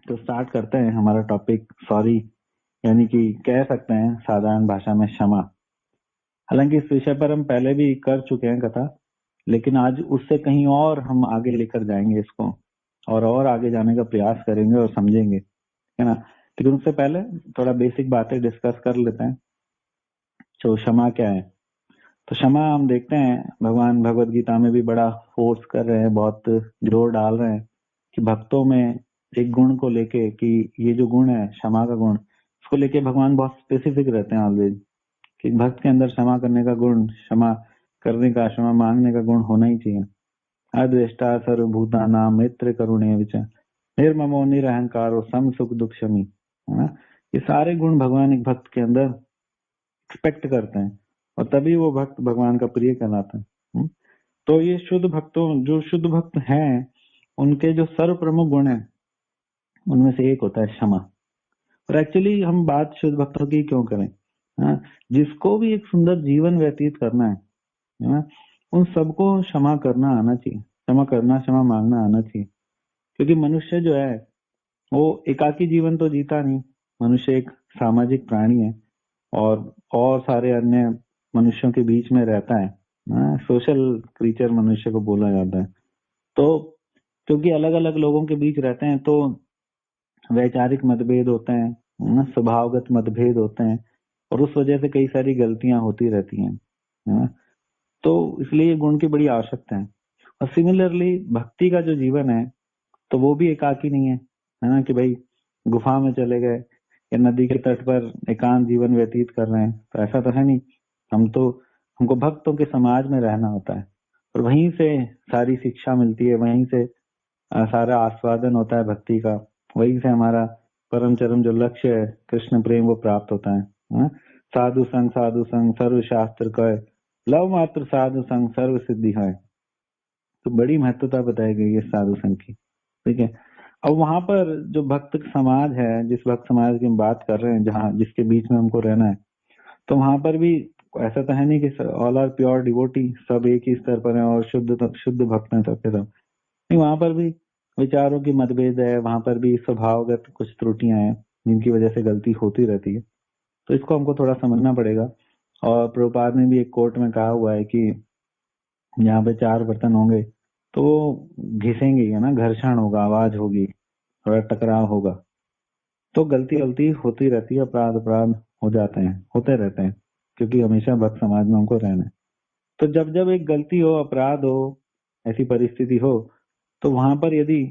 तो स्टार्ट करते हैं हमारा टॉपिक सॉरी, यानी कि कह सकते हैं साधारण भाषा में क्षमा। हालांकि इस विषय पर हम पहले भी कर चुके हैं कथा, लेकिन आज उससे कहीं और हम आगे लेकर जाएंगे इसको, और आगे जाने का प्रयास करेंगे और समझेंगे, है ना। लेकिन उससे पहले थोड़ा बेसिक बातें डिस्कस कर लेते हैं। तो क्षमा क्या है? तो क्षमा हम देखते हैं भगवान भगवत गीता में भी बड़ा फोर्स कर रहे हैं, बहुत जोर डाल रहे हैं कि भक्तों में एक गुण को लेके, कि ये जो गुण है क्षमा का गुण, उसको लेके भगवान बहुत स्पेसिफिक रहते हैं ऑलवेज, कि भक्त के अंदर क्षमा करने का गुण, क्षमा करने का, क्षमा मांगने का गुण होना ही चाहिए। अद्वेष्टा सर्वभूतानां मित्र करुणे विच निर्ममो निरहंकारो सम सुख दुख शमी, है ना। ये सारे गुण भगवान एक भक्त के अंदर एक्सपेक्ट करते हैं, और तभी वो भक्त भगवान का प्रिय कहलाता है। तो ये शुद्ध भक्तों, जो शुद्ध भक्त हैं, उनके जो सर्व प्रमुख गुण है उनमें से एक होता है क्षमा। और एक्चुअली हम बात शुद्ध भक्तों की क्यों करें? हाँ, जिसको भी एक सुंदर जीवन व्यतीत करना है ना, उन सबको क्षमा करना आना चाहिए, क्षमा करना, क्षमा मांगना आना चाहिए। क्योंकि मनुष्य जो है वो एकाकी जीवन तो जीता नहीं, मनुष्य एक सामाजिक प्राणी है, और सारे अन्य मनुष्यों के बीच में रहता है, सोशल क्रीचर मनुष्य को बोला जाता है। तो क्योंकि अलग अलग लोगों के बीच रहते हैं तो वैचारिक मतभेद होते हैं, स्वभावगत मतभेद होते हैं, और उस वजह से कई सारी गलतियां होती रहती हैं, है ना। तो इसलिए गुण की बड़ी आवश्यकता है। और सिमिलरली भक्ति का जो जीवन है तो वो भी एकाकी नहीं है ना, कि भाई गुफा में चले गए या नदी के तट पर एकांत जीवन व्यतीत कर रहे हैं, तो ऐसा तो है नहीं। हमको भक्तों के समाज में रहना होता है, और वहीं से सारी शिक्षा मिलती है, वहीं से सारा आस्वादन होता है भक्ति का, वहीं से हमारा परम चरम जो लक्ष्य है कृष्ण प्रेम वो प्राप्त होता है, हाँ? साधु संग सर्व शास्त्र कहे, लव मात्र साधु संग सर्व सिद्धि है। तो बड़ी महत्वता बताई गई है साधु संघ की, ठीक है। अब वहां पर जो भक्त समाज है, जिस भक्त समाज की हम बात कर रहे हैं, जहाँ जिसके बीच में हमको रहना है, तो वहां पर भी ऐसा तो है नहीं कि ऑल आर प्योर डिवोटी, सब एक ही स्तर पर हैं और शुद्ध भक्त हैं सबके सब। नहीं, वहां पर भी विचारों की मतभेद है, वहां पर भी स्वभावगत कुछ त्रुटियां हैं जिनकी वजह से गलती होती रहती है। तो इसको हमको थोड़ा समझना पड़ेगा। और प्रभुपाद ने भी एक कोर्ट में कहा हुआ है कि यहाँ पे चार बर्तन होंगे तो घिसेंगे, है ना, घर्षण होगा, आवाज होगी, थोड़ा टकराव होगा। तो गलती गलती होती रहती है, अपराध अपराध हो जाते हैं, होते रहते हैं, क्योंकि हमेशा भक्त समाज में हमको रहना है। तो जब जब एक गलती हो, अपराध हो, ऐसी परिस्थिति हो, तो वहां पर यदि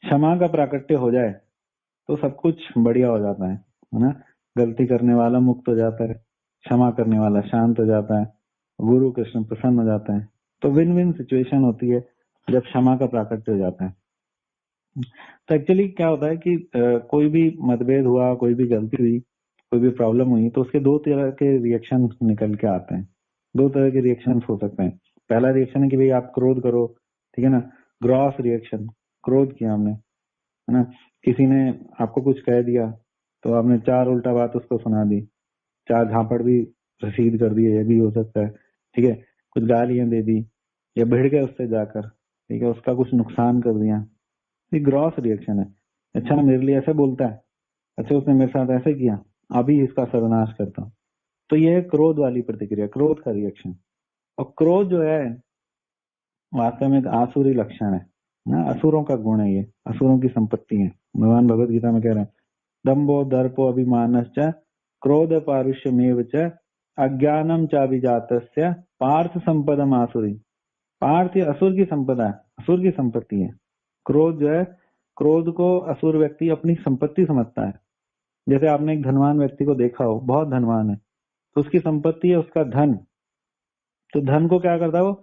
क्षमा का प्राकट्य हो जाए तो सब कुछ बढ़िया हो जाता है ना। गलती करने वाला मुक्त हो जाता है, क्षमा करने वाला शांत हो जाता है, गुरु कृष्ण प्रसन्न हो जाता है। तो विन विन सिचुएशन होती है जब क्षमा का प्राकट्य हो जाता है। तो एक्चुअली क्या होता है कि कोई भी मतभेद हुआ, कोई भी गलती हुई, कोई भी प्रॉब्लम हुई, तो उसके दो तरह के रिएक्शन निकल के आते हैं। दो तरह के रिएक्शन हो सकते हैं। पहला रिएक्शन है कि भाई आप क्रोध करो, ठीक है ना, ग्रॉस रिएक्शन, क्रोध किया हमने, है ना। किसी ने आपको कुछ कह दिया तो आपने चार उल्टा बात उसको सुना दी, चार झापड़ भी रसीद कर दिए, ये भी हो सकता है, ठीक है। कुछ गालियां दे दी, या भिड़ गए उससे जाकर, ठीक है, उसका कुछ नुकसान कर दिया। ये ग्रॉस रिएक्शन है। अच्छा मेरे लिए ऐसे बोलता है, अच्छा उसने मेरे साथ ऐसे किया, अभी इसका सर्वनाश करता हूँ। तो ये है क्रोध वाली प्रतिक्रिया, क्रोध का रिएक्शन। और क्रोध जो है वास्तव में एक आसुरी लक्षण है ना, असुरों का गुण है, ये असुरों की संपत्ति है। भगवान भगवत गीता में कह रहे हैं, दम्भो दर्पो अभिमानश्च क्रोध पारुष्यमेव च अज्ञानम चाभिजातस्य पार्थ संपदम आसुरी। पार्थ ये असुर की संपदा है, असुर की संपत्ति है। क्रोध जो है, क्रोध को असुर व्यक्ति अपनी संपत्ति समझता है। जैसे आपने एक धनवान व्यक्ति को देखा हो, बहुत धनवान है, तो उसकी संपत्ति है उसका धन। तो धन को क्या करता है वो,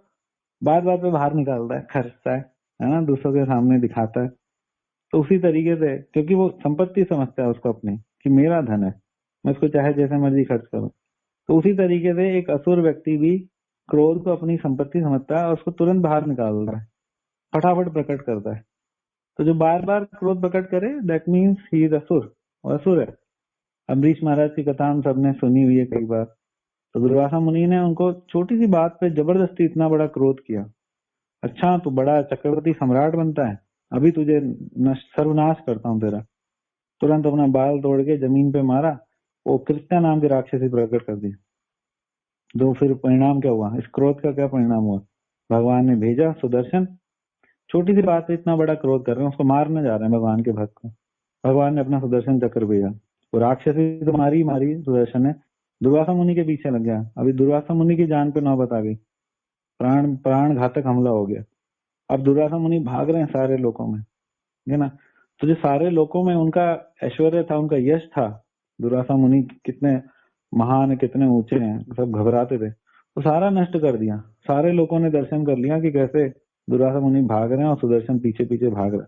बात बात पे बाहर निकालता है, खर्चता है ना, दूसरों के सामने दिखाता है। तो उसी तरीके से, क्योंकि वो संपत्ति समझता है उसको अपनी, कि मेरा धन है, मैं इसको चाहे जैसे मर्जी खर्च करूं। तो उसी तरीके से एक असुर व्यक्ति भी क्रोध को अपनी संपत्ति समझता है और उसको तुरंत बाहर निकाल रहा है, फटाफट प्रकट करता है। तो जो बार बार क्रोध प्रकट करे, दैट मीन्स ही इज असुर, और असुर है। अम्बरीश महाराज की कथा हम सबने सुनी हुई है कई बार। तो दुर्वासा मुनि ने उनको छोटी सी बात पे जबरदस्ती इतना बड़ा क्रोध किया। अच्छा तू बड़ा चक्रवर्ती सम्राट बनता है, अभी तुझे सर्वनाश करता हूँ तेरा। तुरंत अपना बाल तोड़ के जमीन पे मारा, वो कृष्णा नाम के राक्षसी प्रकट कर दी। तो फिर परिणाम क्या हुआ, इस क्रोध का क्या परिणाम हुआ, भगवान ने भेजा सुदर्शन। छोटी सी बात पे इतना बड़ा क्रोध कर रहे हैं, उसको मारने जा रहे हैं भगवान के भक्त को, भगवान ने अपना सुदर्शन चक्र भेजा। वो राक्षसी तो मारी ही मारी सुदर्शन ने, दुर्वासा मुनि के पीछे लग गया। अभी दुर्वासा मुनि की जान पे नौबत आ गई, प्राण प्राण घातक हमला हो गया। अब दुर्वासा मुनि भाग रहे हैं सारे लोकों में, है ना। तो जो सारे लोकों में उनका ऐश्वर्य था, उनका यश था, दुर्वासा मुनि कितने महान है, कितने ऊंचे हैं, सब घबराते थे, तो सारा नष्ट कर दिया। सारे लोगों ने दर्शन कर लिया कि कैसे दुर्वासा मुनि भाग रहे हैं और सुदर्शन पीछे पीछे भाग रहा है।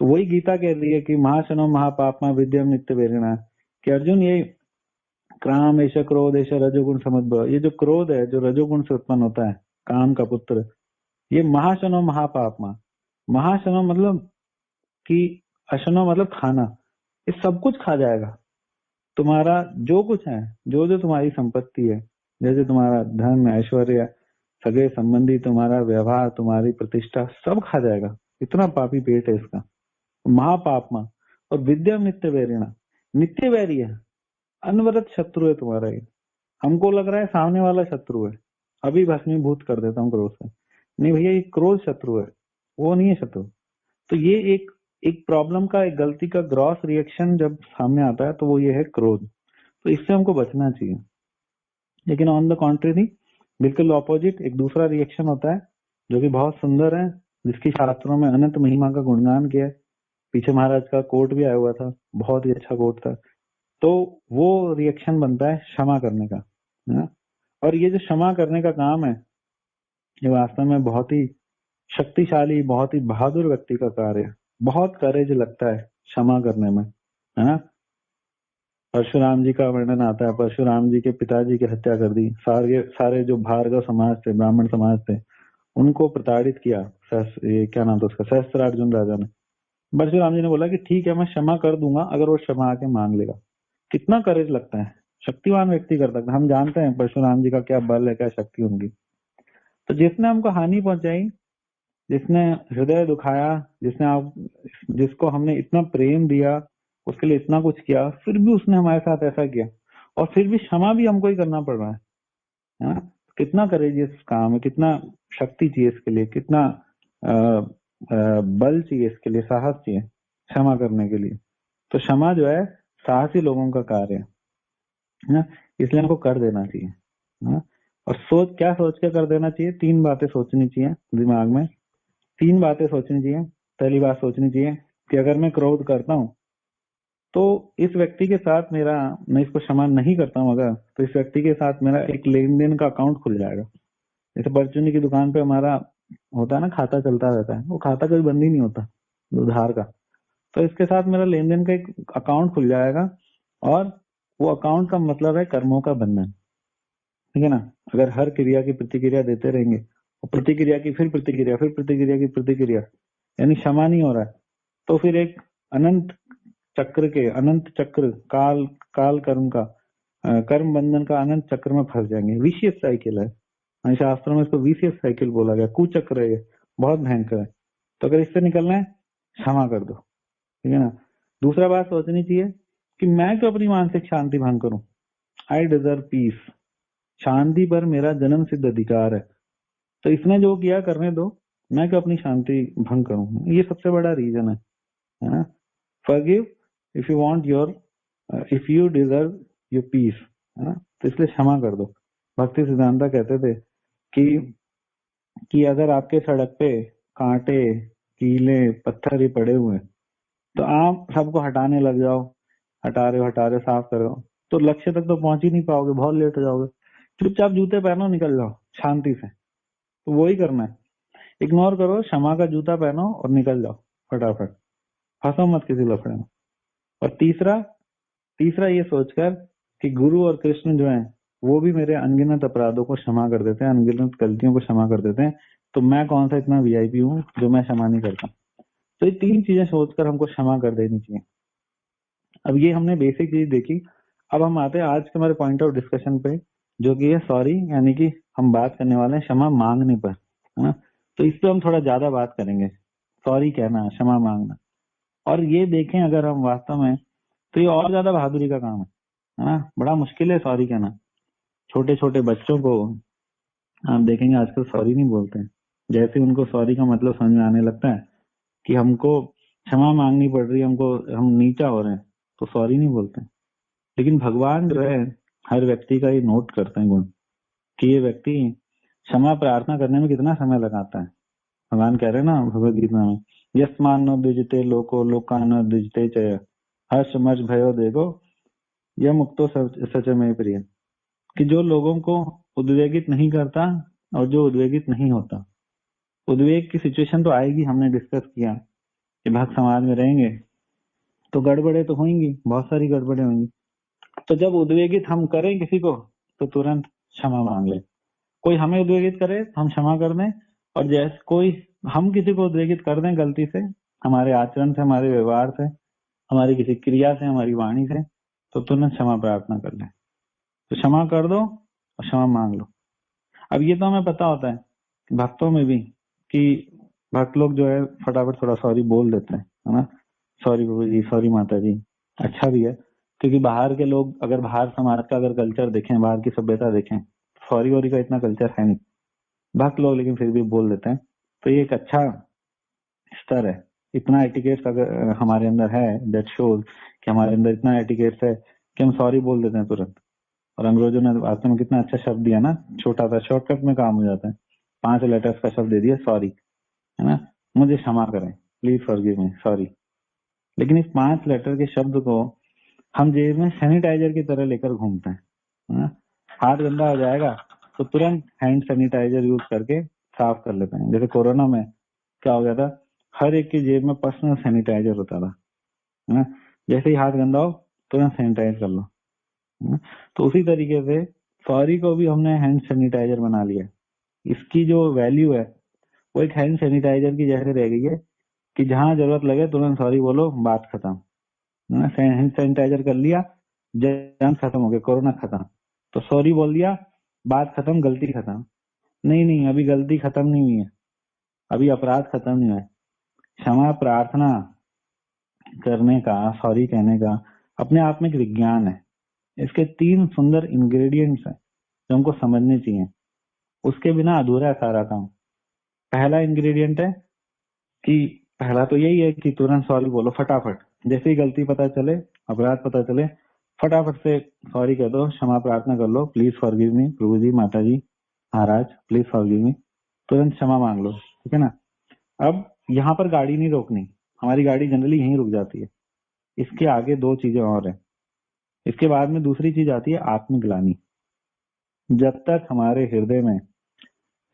तो वही गीता कह रही है कि महाशनो महापापमा विद्यम नित्य वेरिणा, कि अर्जुन ये काम ऐसा क्रोध ऐसा रजोगुण समझ, ये जो क्रोध है जो रजोगुण से उत्पन्न होता है, काम का पुत्र, ये महाशनो महापापमा, महाशनो मतलब कि अशनो मतलब खाना, ये सब कुछ खा जाएगा। तुम्हारा जो कुछ है, जो जो तुम्हारी संपत्ति है, जैसे तुम्हारा धन ऐश्वर्य, सगे संबंधी, तुम्हारा व्यवहार, तुम्हारी प्रतिष्ठा, सब खा जाएगा। इतना पापी पेट है इसका, महापापमा। और विद्या नित्य वैरिणा, नित्य वैरी है, अनवरत शत्रु है तुम्हारा ये। हमको लग रहा है सामने वाला शत्रु है, अभी भस्मीभूत कर देता हूँ क्रोध से, नहीं भैया ये क्रोध शत्रु है, वो नहीं है शत्रु। तो ये एक एक प्रॉब्लम का, एक गलती का ग्रॉस रिएक्शन जब सामने आता है तो वो ये है क्रोध। तो इससे हमको बचना चाहिए। लेकिन ऑन द कॉन्ट्रेरी बिल्कुल ऑपोजिट एक दूसरा रिएक्शन होता है जो कि बहुत सुंदर है, जिसकी शास्त्रों में अनंत महिमा का गुणगान किया है। पीछे महाराज का कोट भी आया हुआ था, बहुत ही अच्छा कोट था। तो वो रिएक्शन बनता है क्षमा करने का, है ना। और ये जो क्षमा करने का काम है, ये वास्तव में बहुत ही शक्तिशाली, बहुत ही बहादुर व्यक्ति का कार्य है। बहुत करेज लगता है क्षमा करने में, है ना। परशुराम जी का वर्णन आता है, परशुराम जी के पिताजी की हत्या कर दी, सारे सारे जो भार्गव समाज थे, ब्राह्मण समाज थे, उनको प्रताड़ित किया। ये क्या नाम था उसका, सहस्त्रार्जुन राजा ने। परशुराम जी ने बोला कि ठीक है मैं क्षमा कर दूंगा अगर वो क्षमा आके मांग लेगा। कितना करेज लगता है, शक्तिवान व्यक्ति कर सकता है। हम जानते हैं परशुराम जी का क्या बल है, क्या शक्ति उनकी। तो जिसने हमको हानि पहुंचाई, जिसने हृदय दुखाया, जिसको हमने इतना प्रेम दिया, उसके लिए इतना कुछ किया, फिर भी उसने हमारे साथ ऐसा किया, और फिर भी क्षमा भी हमको ही करना पड़ रहा है ना। कितना करेजियस काम है, कितना शक्ति चाहिए इसके लिए, कितना बल चाहिए इसके लिए, साहस चाहिए क्षमा करने के लिए। तो क्षमा जो है साहसी लोगों का कार्य है ना, इसलिए हमको कर देना चाहिए, है ना। और क्या सोच के कर देना चाहिए, 3 बातें सोचनी चाहिए दिमाग में, 3 बातें सोचनी चाहिए। पहली बात सोचनी चाहिए कि अगर मैं क्रोध करता हूँ तो इस व्यक्ति के साथ मेरा, मैं इसको क्षमा नहीं करता हूँ अगर, तो इस व्यक्ति के साथ मेरा एक लेन देन का अकाउंट खुल जाएगा। जैसे परचूनी की दुकान पे हमारा होता है ना, खाता चलता रहता है, वो खाता कभी बंद ही नहीं होता उधार का। तो इसके साथ मेरा लेन देन का एक अकाउंट खुल जाएगा, और वो अकाउंट का मतलब है कर्मों का बंधन, ठीक है ना। अगर हर क्रिया की प्रतिक्रिया देते रहेंगे, और प्रतिक्रिया की फिर प्रतिक्रिया, फिर प्रतिक्रिया की प्रतिक्रिया, यानी क्षमा नहीं हो रहा है, तो फिर एक अनंत अनंत चक्र, काल काल कर्म का, कर्म बंधन का अनंत चक्र में फंस जाएंगे। विशियस साइकिल है, शास्त्रों में इसको विशियस साइकिल बोला गया, कुचक्र है ये, बहुत भयंकर है। तो अगर इससे निकलना है, क्षमा कर दो, ठीक है ना। दूसरा बात सोचनी चाहिए कि मैं क्यों अपनी मानसिक शांति भंग करूं, आई डिजर्व पीस, शांति पर मेरा जन्म सिद्ध अधिकार है। तो इसने जो किया करने दो, मैं क्यों अपनी शांति भंग करूं, ये सबसे बड़ा रीजन है ना। Forgive if you want your, if you deserve your peace, है ना। तो इसलिए क्षमा कर दो। भक्ति सिद्धांता कहते थे कि अगर आपके सड़क पे कांटे, कीले, पत्थर ही पड़े हुए हैं, तो आप सबको हटाने लग जाओ, हटा रहे हो साफ कर रहे हो, तो लक्ष्य तक तो पहुंच ही नहीं पाओगे, बहुत लेट हो जाओगे। चुपचाप जूते पहनो, निकल जाओ शांति से। तो वही करना है, इग्नोर करो, क्षमा का जूता पहनो और निकल जाओ फटाफट, फंसो मत किसी लफड़े में। और तीसरा तीसरा ये सोचकर कि गुरु और कृष्ण जो हैं वो भी मेरे अनगिनत अपराधों को क्षमा कर देते हैं, अनगिनत गलतियों को क्षमा कर देते हैं, तो मैं कौन सा इतना वीआईपी हूँ जो मैं क्षमा नहीं करता। तो ये 3 चीजें सोचकर हमको क्षमा कर देनी चाहिए। अब ये हमने बेसिक चीज देखी। अब हम आते हैं आज के हमारे पॉइंट ऑफ डिस्कशन पे, जो कि है सॉरी, यानी कि हम बात करने वाले हैं क्षमा मांगने पर, है ना। तो इस पे हम थोड़ा ज्यादा बात करेंगे, सॉरी कहना, क्षमा मांगना। और ये देखें अगर हम वास्तव में, तो ये और ज्यादा बहादुरी का काम है ना। बड़ा मुश्किल है सॉरी कहना। छोटे छोटे बच्चों को आप देखेंगे आजकल सॉरी नहीं बोलते हैं। जैसे उनको सॉरी का मतलब समझ में आने लगता है कि हमको क्षमा मांगनी पड़ रही है, हमको हम नीचा हो रहे हैं, तो सॉरी नहीं बोलते हैं। लेकिन भगवान जो है हर व्यक्ति का ये नोट करते हैं गुण, कि ये व्यक्ति क्षमा प्रार्थना करने में कितना समय लगाता है। भगवान कह रहे हैं ना भगवत गीता में, यस्मान न द्विजते लोको लोका न द्विजते चय हर्ष मर्ष भयो देखो यह मुक्तो सच में प्रिय। कि जो लोगों को उद्वेगित नहीं करता और जो उद्वेगित नहीं होता। उद्वेग की सिचुएशन तो आएगी, हमने डिस्कस किया कि भक्त समाज में रहेंगे तो गड़बड़े तो होंगी, बहुत सारी गड़बड़े होंगी। तो जब उद्वेगित हम करें किसी को तो तुरंत क्षमा मांग ले। कोई हमें उद्वेगित करे तो हम क्षमा कर दें, और जैसे कोई हम किसी को उद्वेगित कर दें गलती से, हमारे आचरण से, हमारे व्यवहार से, हमारी किसी क्रिया से, हमारी वाणी से, तो तुरंत क्षमा प्रार्थना कर ले। तो क्षमा कर दो और क्षमा मांग लो। अब ये तो हमें पता होता है भक्तों में भी कि भक्त लोग जो है फटाफट थोड़ा सॉरी बोल देते हैं, है ना। सॉरी प्रभु जी, सॉरी माता जी। अच्छा भी है, क्योंकि बाहर के लोग अगर बाहर समाज का अगर कल्चर देखें, बाहर की सभ्यता देखें, सॉरी वॉरी का इतना कल्चर है नहीं। भक्त लोग लेकिन फिर भी बोल देते हैं, तो ये एक अच्छा स्तर है। इतना एटिकेट्स अगर हमारे अंदर है, दैट शोज कि हमारे अंदर इतना एटिकेट्स है कि हम सॉरी बोल देते हैं तुरंत। और अंग्रेजों ने वास्तव में कितना अच्छा शब्द दिया ना, छोटा सा शॉर्टकट में काम हो जाता है। 5 लेटर्स का शब्द दे दिया सॉरी, है ना। मुझे क्षमा करें, प्लीज फॉरगिव मी, सॉरी। लेकिन इस 5 लेटर के शब्द को हम जेब में सैनिटाइजर की तरह लेकर घूमते हैं, है ना। हाथ गंदा हो जाएगा तो तुरंत हैंड सैनिटाइजर यूज करके साफ कर लेते हैं। जैसे कोरोना में क्या हो गया था, हर एक की जेब में पर्सनल सैनिटाइजर होता था, है ना। जैसे ही हाथ गंदा हो तुरंत सैनिटाइज कर लो, है ना? तो उसी तरीके से सॉरी को भी हमने हैंड सैनिटाइजर बना लिया। इसकी जो वैल्यू है वो एक हैंड सैनिटाइजर की जैसे रह गई है कि जहां जरूरत लगे तुरंत सॉरी बोलो, बात खत्म, है ना। हैंड सैनिटाइजर कर लिया, जंग खत्म हो गया, कोरोना खत्म। तो सॉरी बोल दिया, बात खत्म, गलती खत्म। नहीं नहीं, अभी गलती खत्म नहीं हुई है, अभी अपराध खत्म नहीं हुआ है। क्षमा प्रार्थना करने का, सॉरी कहने का अपने आप में एक विज्ञान है। इसके 3 सुंदर इंग्रेडिएंट्स हैं जो हमको समझने चाहिए, उसके बिना अधूरा है सारा काम। पहला इंग्रेडिएंट है कि पहला तो यही है कि तुरंत सॉरी बोलो फटाफट। जैसे ही गलती पता चले, अपराध पता चले, फटाफट से सॉरी कह दो, क्षमा प्रार्थना कर लो, प्लीज फॉरगिव मी प्रभु जी, माता जी, महाराज प्लीज फॉरगिव मी। तुरंत क्षमा मांग लो, ठीक है ना। अब यहाँ पर गाड़ी नहीं रोकनी, हमारी गाड़ी जनरली यहीं रुक जाती है। इसके आगे 2 चीजें और है। इसके बाद में दूसरी चीज आती है आत्मग्लानि। जब तक हमारे हृदय में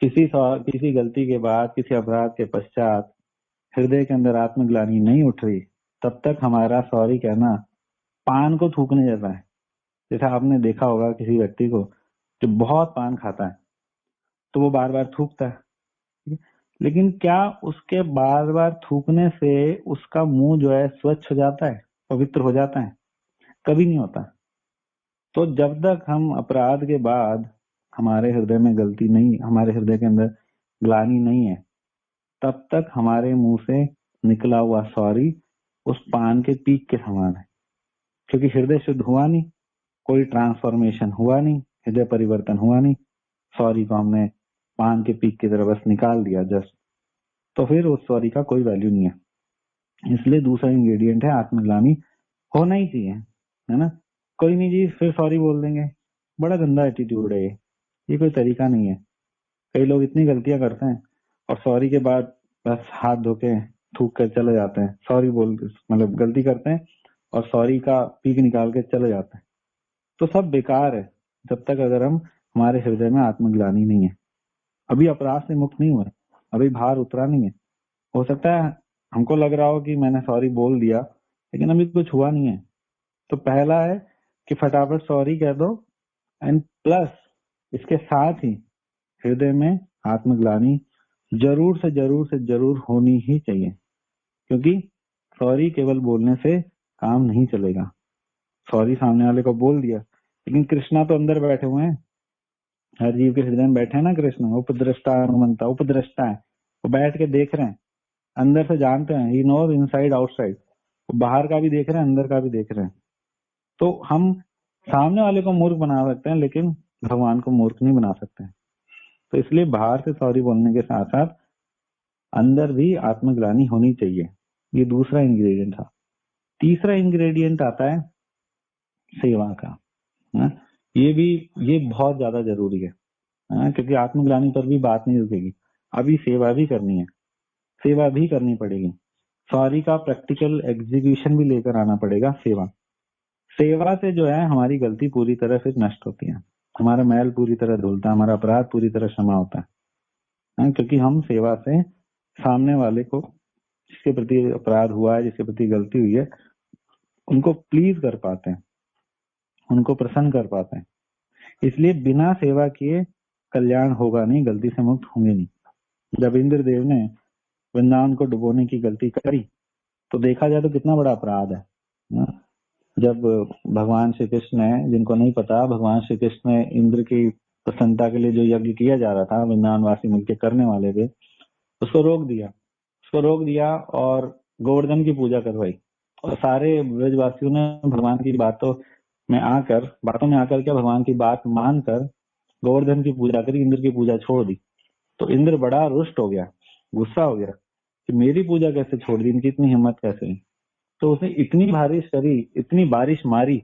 किसी गलती के बाद, किसी अपराध के पश्चात हृदय के अंदर आत्मग्लानि नहीं उठ रही, तब तक हमारा सॉरी कहना पान को थूकने जैसा है। जैसा आपने देखा होगा किसी व्यक्ति को जो बहुत पान खाता है तो वो बार बार थूकता है, ठीक है? लेकिन क्या उसके बार बार थूकने से उसका मुंह जो है स्वच्छ हो जाता है, पवित्र हो जाता है? कभी नहीं होता। तो जब तक हम अपराध के बाद हमारे हृदय में गलती नहीं, हमारे हृदय के अंदर ग्लानि नहीं है, तब तक हमारे मुंह से निकला हुआ सॉरी उस पान के पीक के समान है। क्योंकि हृदय शुद्ध हुआ नहीं, कोई ट्रांसफॉर्मेशन हुआ नहीं, हृदय परिवर्तन हुआ नहीं, सॉरी को हमने पान के पीक की तरह बस निकाल दिया जस्ट, तो फिर उस सॉरी का कोई वैल्यू नहीं है। इसलिए दूसरा इंग्रेडिएंट है आत्मग्लानि, होना ही चाहिए, है ना। कोई नहीं जी, फिर सॉरी बोल देंगे, बड़ा गंदा एटीट्यूड है ये कोई तरीका नहीं है। कई लोग इतनी गलतियां करते हैं और सॉरी के बाद बस हाथ धो के थूक कर चले जाते हैं। सॉरी बोल मतलब गलती करते हैं और सॉरी का पीक निकाल के चले जाते हैं, तो सब बेकार है जब तक अगर हम हमारे हृदय में आत्मग्लानि नहीं है, अभी अपराध से मुक्त नहीं हुए, अभी भार उतरा नहीं है। हो सकता है हमको लग रहा हो कि मैंने सॉरी बोल दिया लेकिन अभी कुछ हुआ नहीं है। तो पहला है कि फटाफट सॉरी कह दो, एंड प्लस इसके साथ ही हृदय में आत्मग्लानि जरूर से जरूर से जरूर होनी ही चाहिए। क्योंकि सॉरी केवल बोलने से काम नहीं चलेगा। सॉरी सामने वाले को बोल दिया, लेकिन कृष्णा तो अंदर बैठे हुए हैं, हर जीव के हृदय में बैठे हैं ना कृष्ण, उपद्रष्टा उपद्रष्टा है, वो बैठ के देख रहे हैं, अंदर से जानते हैं, ही नोज इनसाइड आउटसाइड। बाहर का भी देख रहे हैं, अंदर का भी देख रहे हैं। तो हम सामने वाले को मूर्ख बना सकते हैं, लेकिन भगवान को मूर्ख नहीं बना सकते। तो इसलिए बाहर से सॉरी बोलने के साथ साथ अंदर भी आत्मग्लानि होनी चाहिए। ये दूसरा इंग्रेडिएंट था। तीसरा इंग्रेडिएंट आता है सेवा का। है? ये बहुत ज्यादा जरूरी है, क्योंकि आत्मग्लानि पर भी बात नहीं रुकेगी। अभी सेवा भी करनी है, सेवा भी करनी पड़ेगी। सॉरी का प्रैक्टिकल एग्जीक्यूशन भी लेकर आना पड़ेगा। सेवा से जो है हमारी गलती पूरी तरह से नष्ट होती है, हमारा मैल पूरी तरह धुलता है, हमारा अपराध पूरी तरह क्षमा होता है। क्योंकि हम सेवा से सामने वाले को, जिसके प्रति अपराध हुआ है, जिसके प्रति गलती हुई है, उनको प्लीज कर पाते हैं, उनको प्रसन्न कर पाते हैं। इसलिए बिना सेवा किए कल्याण होगा नहीं, गलती से मुक्त होंगे नहीं। जब इंद्रदेव ने वृंदावन को डुबोने की गलती करी तो देखा जाए तो कितना बड़ा अपराध है ना? जब भगवान श्री कृष्ण ने, जिनको नहीं पता, भगवान श्री कृष्ण ने इंद्र की प्रसन्नता के लिए जो यज्ञ किया जा रहा था, वृंदावन वासी मिलकर करने वाले थे, उसको रोक दिया और गोवर्धन की पूजा करवाई। और सारे ब्रजवासियों ने भगवान की बातों में आकर क्या भगवान की बात मानकर गोवर्धन की पूजा करी, इंद्र की पूजा छोड़ दी। तो इंद्र बड़ा रुष्ट हो गया, गुस्सा हो गया कि मेरी पूजा कैसे छोड़ दी, इनकी इतनी हिम्मत कैसे हुई। तो उसने इतनी बारिश करी, इतनी बारिश मारी,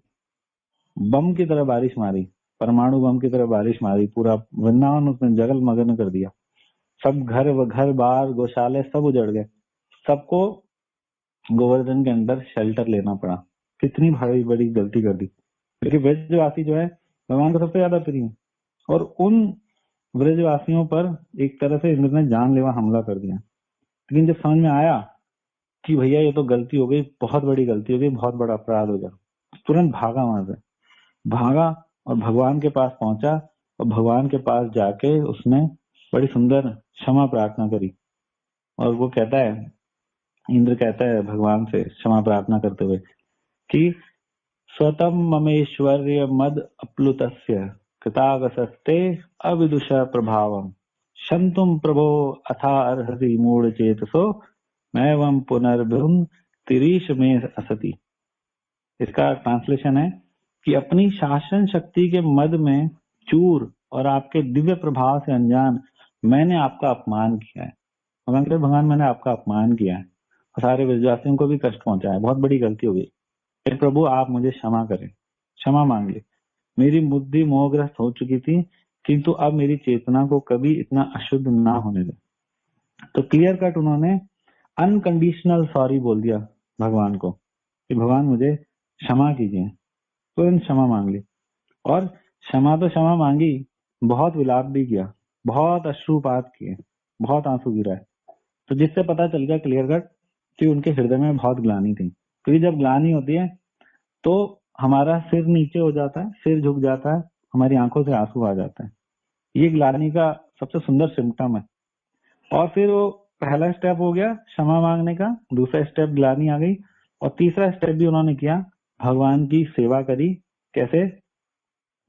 बम की तरह बारिश मारी, परमाणु बम की तरह बारिश मारी, पूरा वृंदावन उसने जगल मगन कर दिया। सब घर बार गौशाले सब उजड़ गए, सबको गोवर्धन के अंदर शेल्टर लेना पड़ा। कितनी भारी बड़ी गलती कर दी। क्योंकि ब्रजवासी जो है भगवान को सबसे ज्यादा प्रिय है, और उन ब्रजवासियों पर एक तरह से इंद्र ने जानलेवा हमला कर दिया। लेकिन जब समझ में आया कि भैया ये तो गलती हो गई, बहुत बड़ी गलती हो गई, बहुत बड़ा अपराध हो गया, तुरंत भागा वहां से, भागा और भगवान के पास पहुंचा। और भगवान के पास जाके उसने बड़ी सुंदर क्षमा प्रार्थना करी। और वो कहता है, इंद्र कहता है भगवान से क्षमा प्रार्थना करते हुए कि स्वतम ममेश्वर्य मद अप्लुतस्य कृतागसस्ते अविदुष प्रभावम शंतुम प्रभो अथा अर्हसि मूढ़ चेतसो मैवं पुनर्भ्रुम तिरीश में असति। इसका ट्रांसलेशन है कि अपनी शासन शक्ति के मद में चूर और आपके दिव्य प्रभाव से अनजान मैंने आपका अपमान किया है। भगवान मैंने आपका अपमान किया है, सारे विश्वासियों को भी कष्ट पहुंचाया है, बहुत बड़ी गलती हो गई। फिर प्रभु आप मुझे क्षमा करें, क्षमा मांग ले। मेरी बुद्धि मोहग्रस्त हो चुकी थी, किंतु अब मेरी चेतना को कभी इतना अशुद्ध ना होने दे। तो क्लियर कट उन्होंने अनकंडीशनल सॉरी बोल दिया भगवान को कि भगवान मुझे क्षमा कीजिए। तुरंत क्षमा मांग ली, और क्षमा तो क्षमा मांगी, बहुत विलाप भी किया, बहुत अश्रुपात किए, बहुत आंसू गिराए। तो जिससे पता चल गया क्लियर कट कि उनके हृदय में बहुत ग्लानि थी। क्योंकि जब ग्लानि होती है तो हमारा सिर नीचे हो जाता है, सिर झुक जाता है, हमारी आंखों से आंसू आ जाते हैं। ये ग्लानि का सबसे सुंदर सिम्टम है। और फिर वो पहला स्टेप हो गया क्षमा मांगने का, दूसरा स्टेप ग्लानि आ गई, और तीसरा स्टेप भी उन्होंने किया, भगवान की सेवा करी। कैसे?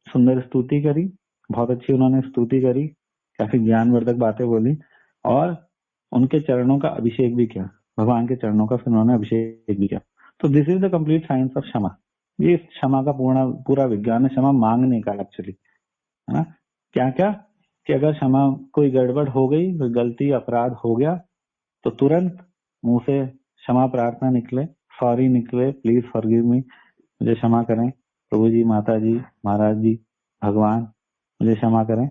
सुंदर स्तुति करी, बहुत अच्छी उन्होंने स्तुति करी, काफी ज्ञानवर्धक बातें बोली, और उनके चरणों का अभिषेक भी किया, भगवान के चरणों का फिर उन्होंने अभिषेक भी किया। तो this is the complete science of क्षमा। ये क्षमा का पूरा विज्ञान है, क्षमा मांगने का एक्चुअली, है ना। क्या क्या कि अगर क्षमा कोई गड़बड़ हो गई, कोई गलती अपराध हो गया, तो तुरंत मुंह से क्षमा प्रार्थना निकले, सॉरी निकले, प्लीज फॉरगिव मी, मुझे क्षमा करें प्रभु जी, माता जी, महाराज जी, भगवान मुझे क्षमा करें।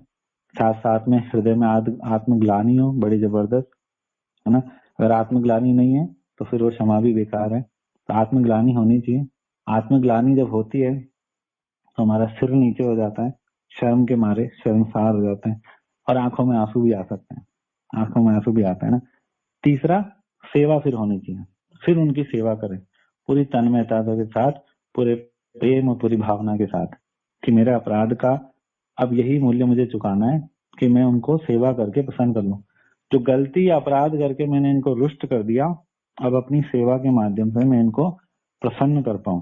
साथ साथ में हृदय में आत्मग्लानि हो बड़ी जबरदस्त, है ना। अगर आत्मग्लानि नहीं है तो फिर वो क्षमा भी बेकार है। तो आत्मग्लानि होनी चाहिए। आत्मग्लानि जब होती है तो हमारा सिर नीचे हो जाता है, शर्म के मारे शर्मसार हो जाते हैं, और आंखों में आंसू भी आ सकते हैं, आंखों में आंसू भी आता है ना। तीसरा, सेवा फिर होनी चाहिए, फिर उनकी सेवा करें पूरी तन्मयता के साथ, पूरे प्रेम और पूरी भावना के साथ, कि मेरे अपराध का अब यही मूल्य मुझे चुकाना है कि मैं उनको सेवा करके प्रसन्न कर लूं। जो गलती या अपराध करके मैंने इनको रुष्ट कर दिया, अब अपनी सेवा के माध्यम से मैं इनको प्रसन्न कर पाऊं।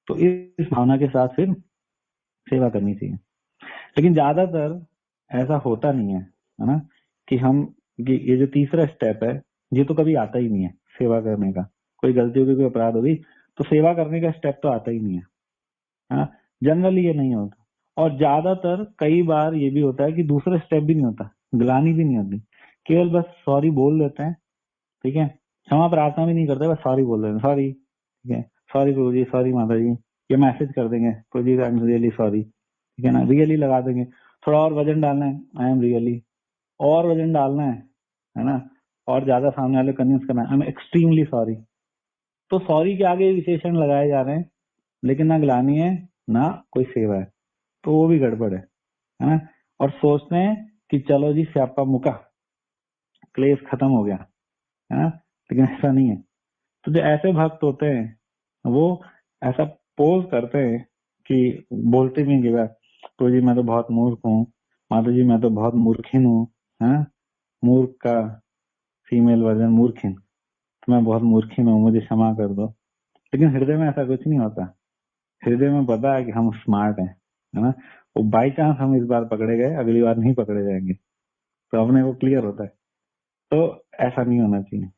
तो इस भावना के साथ फिर सेवा करनी चाहिए। लेकिन ज्यादातर ऐसा होता नहीं है ना, कि ये जो तीसरा स्टेप है ये तो कभी आता ही नहीं है सेवा करने का। कोई गलती होगी, कोई अपराध होगी, तो सेवा करने का स्टेप तो आता ही नहीं है, है ना। जनरली ये नहीं होता, और ज्यादातर कई बार ये भी होता है कि दूसरा स्टेप भी नहीं होता, ग्लानि भी नहीं होती, केवल बस सॉरी बोल देते हैं, ठीक है, क्षमा प्रार्थना भी नहीं करते, बस सॉरी बोल देते हैं, सॉरी, ठीक है, सॉरी प्रभु जी, सॉरी माता जी, ये मैसेज कर देंगे, प्रभु जी आई एम रियली सॉरी, ठीक है ना, रियली लगा देंगे, थोड़ा और वजन डालना है, आई एम रियली, और वजन डालना है ना, और ज्यादा सामने वाले कन्विंस करना है, आई एम एक्सट्रीमली सॉरी। तो सॉरी के आगे विशेषण लगाए जा रहे हैं, लेकिन ना ग्लानि है ना कोई सेवा है, तो वो भी गड़बड़ है ना। और सोचते हैं कि चलो जी स्यापा मुका, क्लेश खत्म हो गया, है ना, लेकिन ऐसा नहीं है। तो जो ऐसे भक्त होते हैं वो ऐसा पोज करते हैं कि बोलते भी कि तो जी मैं तो बहुत मूर्ख हूँ, माता जी मैं तो बहुत मूर्खिन हूँ, है, मूर्ख का फीमेल वर्जन मूर्खिन, तो मैं बहुत मूर्खिन हूँ, मुझे क्षमा कर दो। लेकिन हृदय में ऐसा कुछ नहीं होता, हृदय में पता है कि हम स्मार्ट हैं, है ना, वो बाई चांस हम इस बार पकड़े गए, अगली बार नहीं पकड़े जाएंगे, तो अपने को क्लियर होता है। तो ऐसा नहीं होना चाहिए।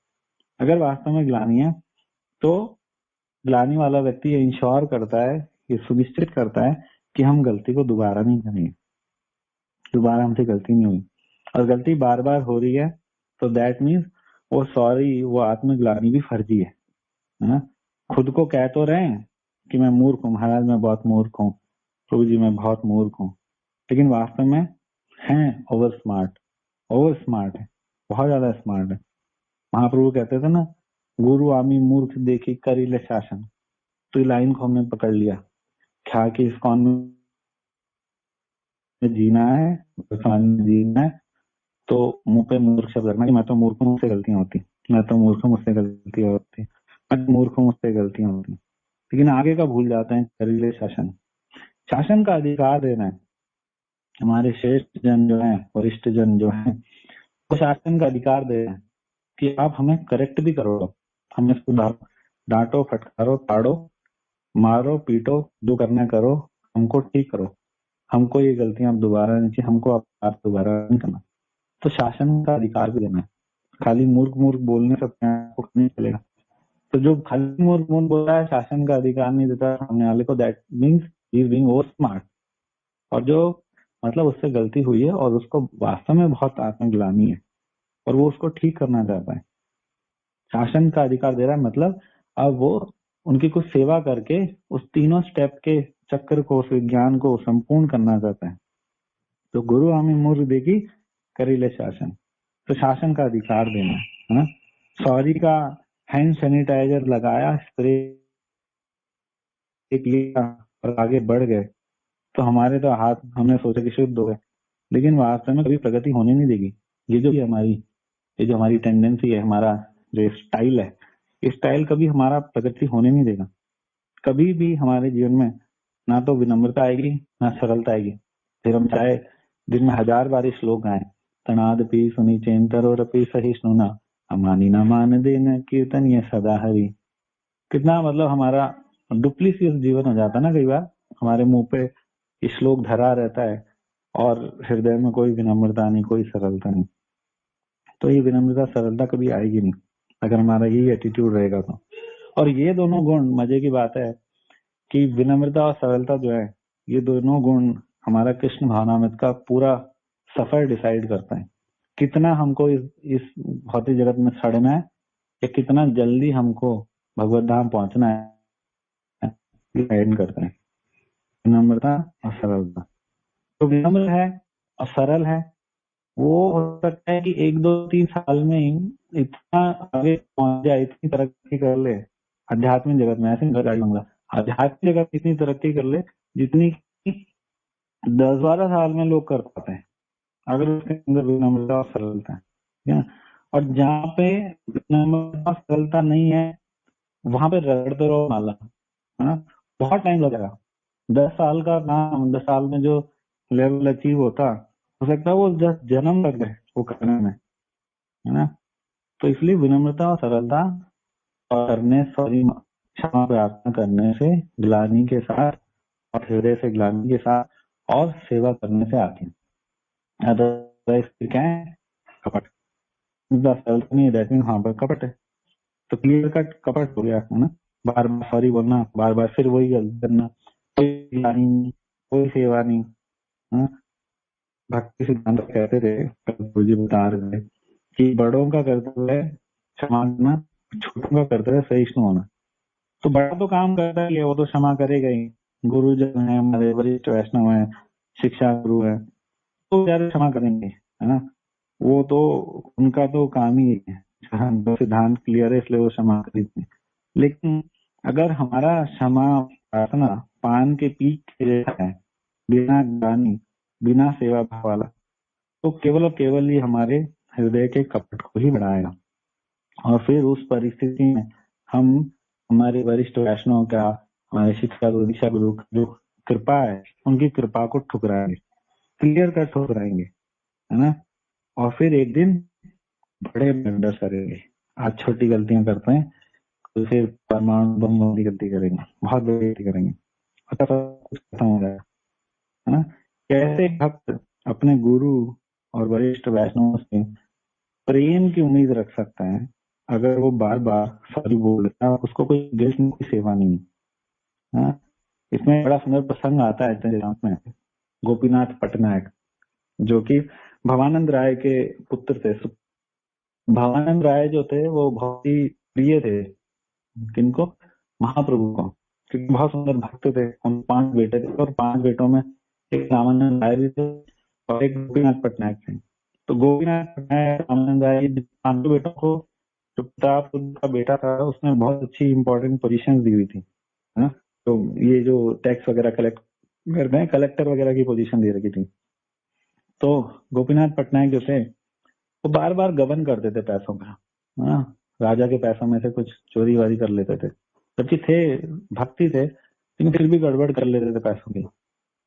अगर वास्तव में ग्लानि है तो ग्लानि वाला व्यक्ति ये इंश्योर करता है, ये सुनिश्चित करता है कि हम गलती को दोबारा नहीं करेंगे, दोबारा हमसे गलती नहीं हुई, और गलती बार बार हो रही है तो दैट मीन्स वो सॉरी, वो आत्मग्लानि भी फर्जी है ना। खुद को कह तो रहे हैं कि मैं मूर्ख हूँ महाराज, मैं बहुत मूर्ख हूँ, प्रभु जी मैं बहुत मूर्ख हूँ, लेकिन वास्तव में है ओवर स्मार्ट, ओवर स्मार्ट है, बहुत ज्यादा स्मार्ट है। महाप्रभु कहते थे ना, गुरु आमी मूर्ख देखी करिले शासन, तो इस लाइन को हमने पकड़ लिया, क्या कि इस कौन में जीना है, समाज में जीना है, तो मुंह पे मूर्ख शब्द रखना कि मैं तो मूर्ख हूँ, मुझसे गलतियां होती, मैं तो मूर्ख हूँ, मुझसे गलतियां होती, मैं तो मूर्ख हूँ, मुझसे गलतियां होती, लेकिन आगे का भूल जाते हैं, करिले शासन, शासन का अधिकार देना है। हमारे श्रेष्ठ जन जो है, वरिष्ठ जन जो है, वो शासन का अधिकार दे रहे हैं कि आप हमें करेक्ट भी करो, हमें सुधारो, डांटो, फटकारो, ताड़ो, मारो, पीटो, जो करना है करो, हमको ठीक करो, हमको ये गलतियां अब दोबारा नहीं चाहिए, हमको आप दोबारा नहीं करना। तो शासन का अधिकार भी देना है, खाली मूर्ख मूर्ख बोलने से आपको नहीं चलेगा। तो जो खाली मूर्ख मूर्ख बोल रहा है, शासन का अधिकार नहीं देता सामने वाले को, that means he is being over smart. और जो मतलब उससे गलती हुई है और उसको वास्तव में बहुत आत्मग्लानि है और वो उसको ठीक करना चाहता है, शासन का अधिकार दे रहा है, मतलब अब वो उनकी कुछ सेवा करके उस तीनों स्टेप के चक्र को, उस विज्ञान को संपूर्ण करना चाहता है। तो गुरु आमी मूर्ख देखी करिले शासन, तो शासन का अधिकार देना है ना। सॉरी का हैंड सैनिटाइजर लगाया, स्प्रे लिया और आगे बढ़ गए, तो हमारे तो हाथ, हमने सोचा कि शुद्ध हो गए, लेकिन वास्तव में कभी प्रगति होने नहीं देगी। ये जो हमारी टेंडेंसी है, हमारा जो स्टाइल है, इस स्टाइल कभी हमारा प्रगति होने नहीं देगा। कभी भी हमारे जीवन में ना तो विनम्रता आएगी, ना सरलता आएगी। फिर हम चाहे दिन में 1000 बार श्लोक गाएं, तनादपि सुनि चेन्तरोरपि सहिष्णुना, अमानी न मान देन कीर्तन ये सदा हरि। कितना मतलब हमारा डुप्लीसियस जीवन हो जाता है ना कई बार, हमारे मुंह पे श्लोक धरा रहता है और हृदय में कोई विनम्रता नहीं, कोई सरलता नहीं। तो ये विनम्रता सरलता कभी आएगी नहीं अगर हमारा यही एटीट्यूड रहेगा तो। और ये दोनों गुण, मजे की बात है कि विनम्रता और सरलता जो है, ये दोनों गुण हमारा कृष्ण भावनामृत का पूरा सफर डिसाइड करता है, कितना हमको इस भौतिक जगत में सड़ना है या कितना जल्दी हमको भगवत धाम पहुंचना है, डिसाइड करता है विनम्रता और सरलता। तो विनम्र है और सरल है, वो हो सकता है कि 1 2 3 साल में ही इतना आगे पहुंच जाए, इतनी तरक्की कर ले आध्यात्मिक जगत में, ऐसे गाड़ी बंगला, आध्यात्मिक जगत इतनी तरक्की कर ले जितनी 10 12 साल में लोग कर पाते हैं, अगर उसके अंदर विनम्रता और सरलता है, ठीक है। और जहाँ पे विनम्रता और सरलता नहीं है, वहां पे रगड़ते रहो नाला, है ना, बहुत टाइम लगेगा। 10 साल का काम, 10 साल में जो लेवल अचीव होता, हो सकता है वो 10 जन्म लग गए वो करने में, है ना। तो इसलिए विनम्रता और सरलता और करने, सॉरी, क्षमा प्रार्थना करने से, ग्लानि के साथ और हृदय से ग्लानि के साथ और सेवा करने से आती है। अदरवाइज क्या है, कपट। सरलता नहीं है, दैट मीन हाँ पर कपट है। तो क्लियर कट कपट हो गया है ना। बार बार सॉरी बोलना, बार बार फिर वही गलती करना, कोई ज्ञानी नहीं, कोई सेवा नहीं। हाँ, भक्ति सिद्धांत कहते थे, गुरु जी बता रहे थे कि बड़ों का कर्तव्य है क्षमा करना, छोटों का कर्तव्य है सहिष्णु होना। तो बड़ा तो काम करता ही है, वो तो क्षमा करेगा ही। गुरुजन है हमारे, वरिष्ठ वैष्णव है, शिक्षा गुरु है, तो ज्यादा क्षमा करेंगे, है ना। वो तो उनका तो काम ही है, तो सिद्धांत क्लियर है इसलिए वो क्षमा करेंगे। लेकिन अगर हमारा क्षमा प्रार्थना पान के पीक के जैसा है, बिना ज्ञानी, बिना सेवा भाव वाला, तो केवल और केवल ही हमारे हृदय के कपट को ही बढ़ाएगा। और फिर उस परिस्थिति में हम हमारे वरिष्ठ वैष्णव का, हमारे शिक्षा गुरु, दीक्षा गुरु का जो कृपा है, उनकी कृपा को ठुकराएंगे, क्लियर कट ठुकराएंगे, है ना। और फिर एक दिन बड़े ब्लंडर्स करेंगे। आज छोटी गलतियां करते हैं, तो फिर परमाणु बम वाली गलती करेंगे, बहुत बड़ी गलती करेंगे, और तब कुछ खत्म हो जाएगा, है ना। कैसे भक्त अपने गुरु और वरिष्ठ वैष्णव से प्रेम की उम्मीद रख सकता है अगर वो बार बार सॉरी बोल रहा है, उसको कोई गिल्ट नहीं, कोई सेवा नहीं है। हाँ? इसमें बड़ा सुंदर प्रसंग आता है इतिहास में। गोपीनाथ पटनायक, जो कि भवानंद राय के पुत्र थे। भवानंद राय जो थे वो बहुत ही प्रिय थे किनको, महाप्रभु को, क्योंकि बहुत सुंदर भक्त थे। उन 5 बेटे थे, और 5 बेटों में एक रामानंद राय भी थे और एक गोपीनाथ पटनायक थे। तो गोपीनाथ पटनायक, रामानंद राय, 5 बेटों को जो प्रताप का बेटा था उसने बहुत अच्छी इंपॉर्टेंट पोजीशन दी हुई थी, है ना। तो ये जो टैक्स वगैरह कलेक्ट करते हैं, कलेक्टर वगैरह की पोजीशन दे रखी थी। तो गोपीनाथ पटनायक जो थे वो बार बार गबन करते थे पैसों का, है ना। राजा के पैसों में से कुछ चोरी वारी कर लेते थे, जबकि थे, भक्ति थे, लेकिन फिर भी गड़बड़ कर लेते थे पैसों की।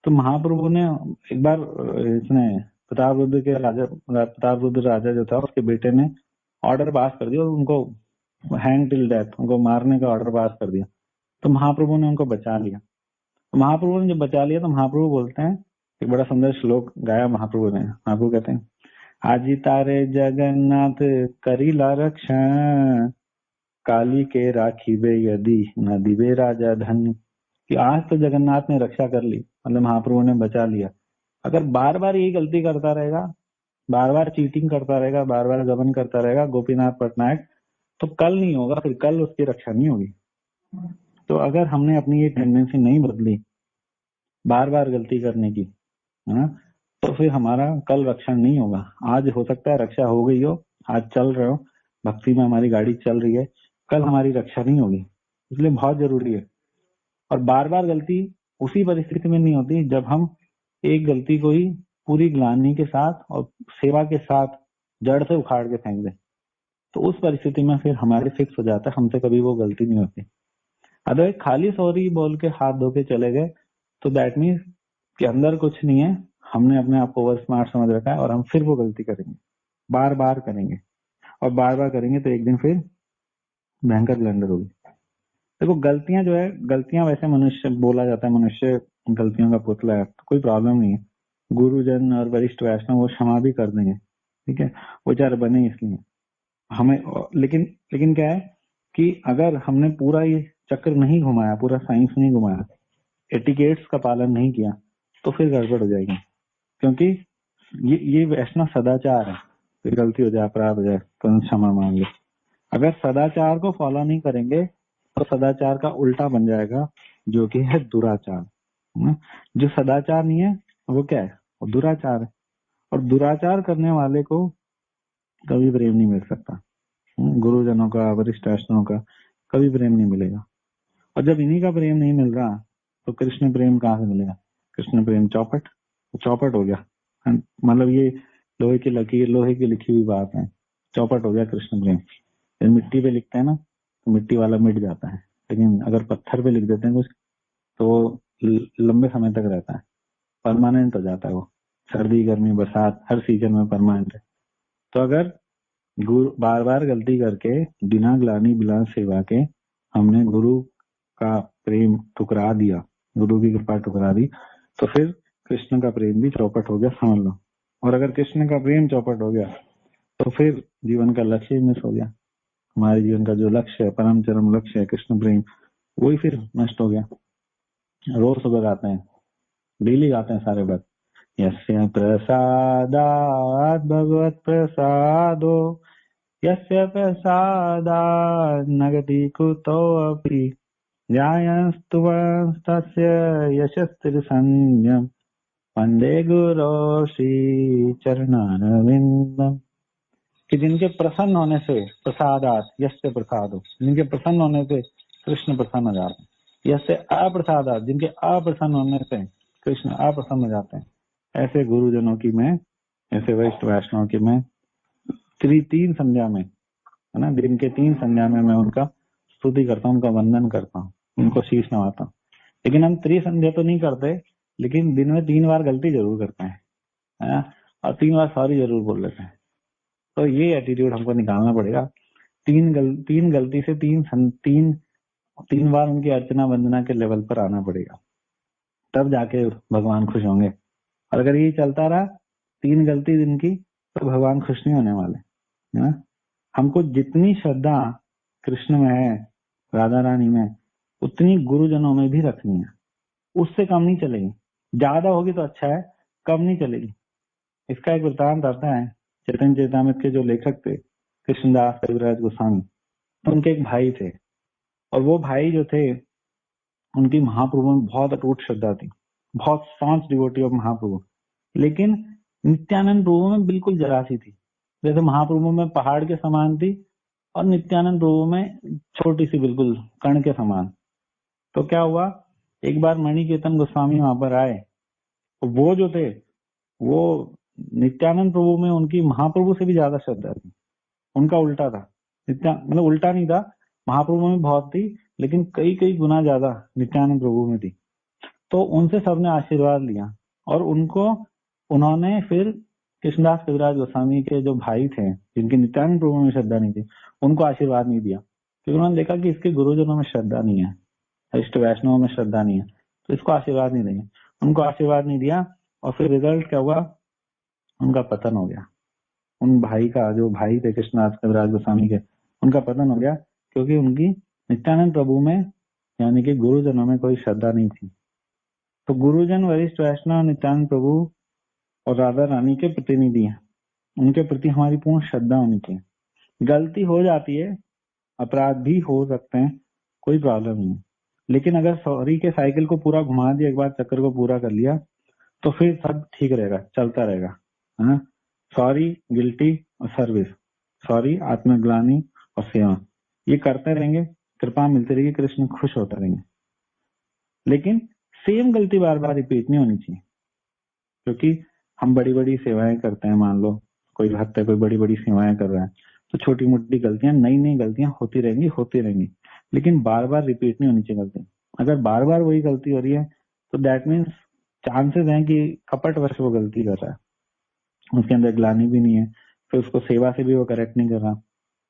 तो महाप्रभु ने एक बार इसने प्रतापरुद्र राजा जो था, उसके बेटे ने ऑर्डर पास कर दिया और उनको हैंग टिल डेथ, उनको मारने का ऑर्डर पास कर दिया। तो महाप्रभु ने उनको बचा लिया। तो महाप्रभु ने जब बचा लिया तो महाप्रभु बोलते हैं, एक बड़ा सुंदर श्लोक गाया महाप्रभु ने। महाप्रभु कहते हैं, आजी तारे जगन्नाथ करीला रक्षण, काली के राखीबे यदि न दिवे राजा धन। कि आज तो जगन्नाथ ने रक्षा कर ली, मतलब महाप्रभु ने बचा लिया। अगर बार बार यही गलती करता रहेगा, बार बार चीटिंग करता रहेगा, बार बार गबन करता रहेगा गोपीनाथ पटनायक, तो कल नहीं होगा, फिर कल उसकी रक्षा नहीं होगी। तो अगर हमने अपनी ये टेंडेंसी नहीं बदली बार बार गलती करने की, है ना, तो फिर हमारा कल रक्षा नहीं होगा। आज हो सकता है रक्षा हो गई हो, आज चल रहे हो, भक्ति में हमारी गाड़ी चल रही है, कल हमारी रक्षा नहीं होगी। इसलिए बहुत जरूरी है। और बार बार गलती उसी परिस्थिति में नहीं होती जब हम एक गलती को ही पूरी ग्लानि के साथ और सेवा के साथ जड़ से उखाड़ के फेंक दें, तो उस परिस्थिति में फिर हमारे फिक्स हो जाता है, हमसे कभी वो गलती नहीं होती। अगर खाली सॉरी बोल के हाथ धो के चले गए तो दैट मीन्स कि अंदर कुछ नहीं है, हमने अपने आप को ओवर स्मार्ट समझ रखा है और हम फिर वो गलती करेंगे, बार बार करेंगे, और बार बार करेंगे तो एक दिन फिर भयंकर ब्लंडर होगी। देखो गलतियां जो है, गलतियां वैसे मनुष्य, बोला जाता है मनुष्य गलतियों का पुतला है, तो कोई प्रॉब्लम नहीं है। गुरुजन और वरिष्ठ वैष्णव वो क्षमा भी कर देंगे, ठीक है, वो चार बने इसलिए हमें। लेकिन लेकिन क्या है कि अगर हमने पूरा ये चक्र नहीं घुमाया, पूरा साइंस नहीं घुमाया, एटिकेट्स का पालन नहीं किया, तो फिर गड़बड़ हो जाएगी। क्योंकि ये वैष्णव सदाचार है, फिर गलती हो जाए, अपराध हो जाए तो क्षमा मांग ले। अगर सदाचार को फॉलो नहीं करेंगे तो सदाचार का उल्टा बन जाएगा, जो कि है दुराचार। जो सदाचार नहीं है वो क्या है, वो दुराचार है। और दुराचार करने वाले को कभी प्रेम नहीं मिल सकता, गुरुजनों का, वरिष्ठ वैष्णव का कभी प्रेम नहीं मिलेगा। और जब इन्हीं का प्रेम नहीं मिल रहा तो कृष्ण प्रेम कहाँ से मिलेगा। कृष्ण प्रेम चौपट, चौपट हो गया, मतलब ये लोहे की लकीर, लोहे की लिखी हुई बात है, चौपट हो गया कृष्ण प्रेम। जब मिट्टी पे लिखते हैं ना तो मिट्टी वाला मिट जाता है, लेकिन अगर पत्थर पे लिख देते हैं कुछ तो लंबे समय तक रहता है, परमानेंट हो जाता है वो, सर्दी गर्मी बरसात हर सीजन में परमानेंट है। तो अगर गुरु बार बार गलती करके बिना ग्लानि बिना सेवा के हमने गुरु का प्रेम ठुकरा दिया, गुरु की कृपा ठुकरा दी, तो फिर कृष्ण का प्रेम भी चौपट हो गया, समझ लो। और अगर कृष्ण का प्रेम चौपट हो गया तो फिर जीवन का लक्ष्य मिस हो गया। हमारे जीवन का जो लक्ष्य है, परम चरम लक्ष्य है कृष्ण प्रेम, वही फिर नष्ट हो गया। रोज सुबह गाते हैं, डेली गाते हैं सारे भक्त, यस्य प्रसादात् भगवत प्रसादो, यस्य प्रसादात् नगति कुतोऽपि, ध्यायस्तुवस्तस्य यशस्तिर्संज्ञम्, वंदे गुरो श्री चरणारविंदम। कि जिनके प्रसन्न होने से, प्रसादात यस्य प्रसादो, जिनके प्रसन्न होने से कृष्ण प्रसन्न हो जाते हैं। यस्य अप्रसादात, जिनके अप्रसन्न होने से कृष्ण अप्रसन्न हो जाते हैं। ऐसे गुरुजनों की मैं, ऐसे वरिष्ठ वैष्णव की मैं तीन संध्या में, है ना, दिन के 3 संध्या में मैं उनका स्तुति करता हूँ, उनका वंदन करता हूँ, उनको शीश नवाता हूँ। लेकिन हम त्रिसंध्या तो नहीं करते, लेकिन दिन में 3 बार गलती जरूर करते हैं, है ना, और 3 बार सॉरी जरूर बोल लेते हैं। तो ये एटीट्यूड हमको निकालना पड़ेगा। तीन गलती से तीन बार उनकी अर्चना वंदना के लेवल पर आना पड़ेगा, तब जाके भगवान खुश होंगे। और अगर ये चलता रहा 3 गलती दिन की, तो भगवान खुश नहीं होने वाले, है ना। हमको जितनी श्रद्धा कृष्ण में है, राधा रानी में, उतनी गुरुजनों में भी रखनी है। उससे कम नहीं चलेगी, ज्यादा होगी तो अच्छा है, कम नहीं चलेगी। इसका एक वृत्तांत आता है, चैतन्य चेतामृत के जो लेखक थे कृष्णदास कविराज गोस्वामी, तो उनके एक भाई थे, और वो भाई जो थे उनकी महाप्रभु में बहुत अटूट श्रद्धा थी, बहुत staunch डिवोटी ऑफ महाप्रभु। लेकिन नित्यानंद प्रभु में बिल्कुल जरा सी थी। जैसे महाप्रभु में पहाड़ के समान थी, और नित्यानंद प्रभु में छोटी सी बिल्कुल कण के समान। तो क्या हुआ, एक बार मणिकेतन गोस्वामी वहां पर आए, तो वो जो थे, वो नित्यानंद प्रभु में उनकी महाप्रभु से भी ज्यादा श्रद्धा थी। उनका उल्टा था, मतलब उल्टा नहीं था, महाप्रभु में बहुत थी, लेकिन कई कई गुना ज्यादा नित्यानंद प्रभु में थी। तो उनसे सबने आशीर्वाद लिया, और उन्होंने फिर कृष्णदास कविराज गोस्वामी के जो भाई थे, जिनकी नित्यानंद प्रभु में श्रद्धा नहीं थी, उनको आशीर्वाद नहीं दिया, क्योंकि उन्होंने देखा कि इसके गुरुजनों में श्रद्धा नहीं है, इष्ट वैष्णव में श्रद्धा नहीं है, तो इसको आशीर्वाद नहीं देंगे। उनको आशीर्वाद नहीं दिया, और फिर रिजल्ट क्या हुआ, उनका पतन हो गया। उन भाई का, जो भाई थे कृष्णदास कविराज गोस्वामी के, उनका पतन हो गया, क्योंकि उनकी नित्यानंद प्रभु में, यानी कि गुरुजनों में कोई श्रद्धा नहीं थी। तो गुरुजन, वरिष्ठ वैष्णव, नित्यानंद प्रभु और राधा रानी के प्रतिनिधि हैं, उनके प्रति हमारी पूर्ण श्रद्धा होनी चाहिए। गलती हो जाती है, अपराध भी हो सकते हैं, कोई प्रॉब्लम नहीं है, लेकिन अगर सॉरी के साइकिल को पूरा घुमा दिया, एक बार चक्कर को पूरा कर लिया, तो फिर सब ठीक रहेगा, चलता रहेगा, है ना। सॉरी, गिल्टी और सर्विस, सॉरी, आत्मग्लानि और सेवा, ये करते रहेंगे, कृपा मिलती रहेगी, कृष्ण खुश होते रहेंगे। लेकिन सेम गलती बार बार रिपीट नहीं होनी चाहिए, क्योंकि हम बड़ी बड़ी सेवाएं करते हैं, मान लो कोई भक्त है, कोई बड़ी बड़ी सेवाएं कर रहा है, तो छोटी मोटी गलतियां, नई नई गलतियां होती रहेंगी, लेकिन बार बार रिपीट नहीं होनी चाहिए गलती। अगर बार बार वही गलती हो रही है, तो दैट मीन्स चांसेस हैं कि कपटवश वो गलती कर रहा है, उसके अंदर ग्लानि भी नहीं है, फिर उसको सेवा से भी वो करेक्ट नहीं कर रहा,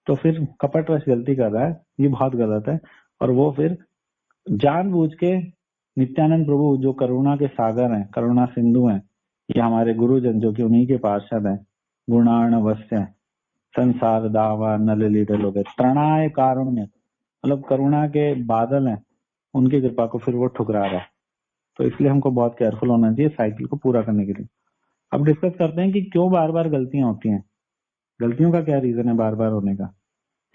तो फिर कपटवश गलती कर रहा है, ये बहुत गलत है। और वो फिर जानबूझ के, नित्यानंद प्रभु जो करुणा के सागर हैं, करुणा सिंधु हैं, ये हमारे गुरुजन जो कि उन्हीं के पार्षद हैं, गुणार्णवस्य संसार दावा नल लीडर लोग, त्रणाय कारुण्य, मतलब करुणा के बादल हैं, उनकी कृपा को फिर वो ठुकरा रहा है। तो इसलिए हमको बहुत केयरफुल होना चाहिए साइकिल को पूरा करने के लिए। अब डिस्कस करते हैं कि क्यों बार बार गलतियां होती हैं, गलतियों का क्या रीजन है बार बार होने का।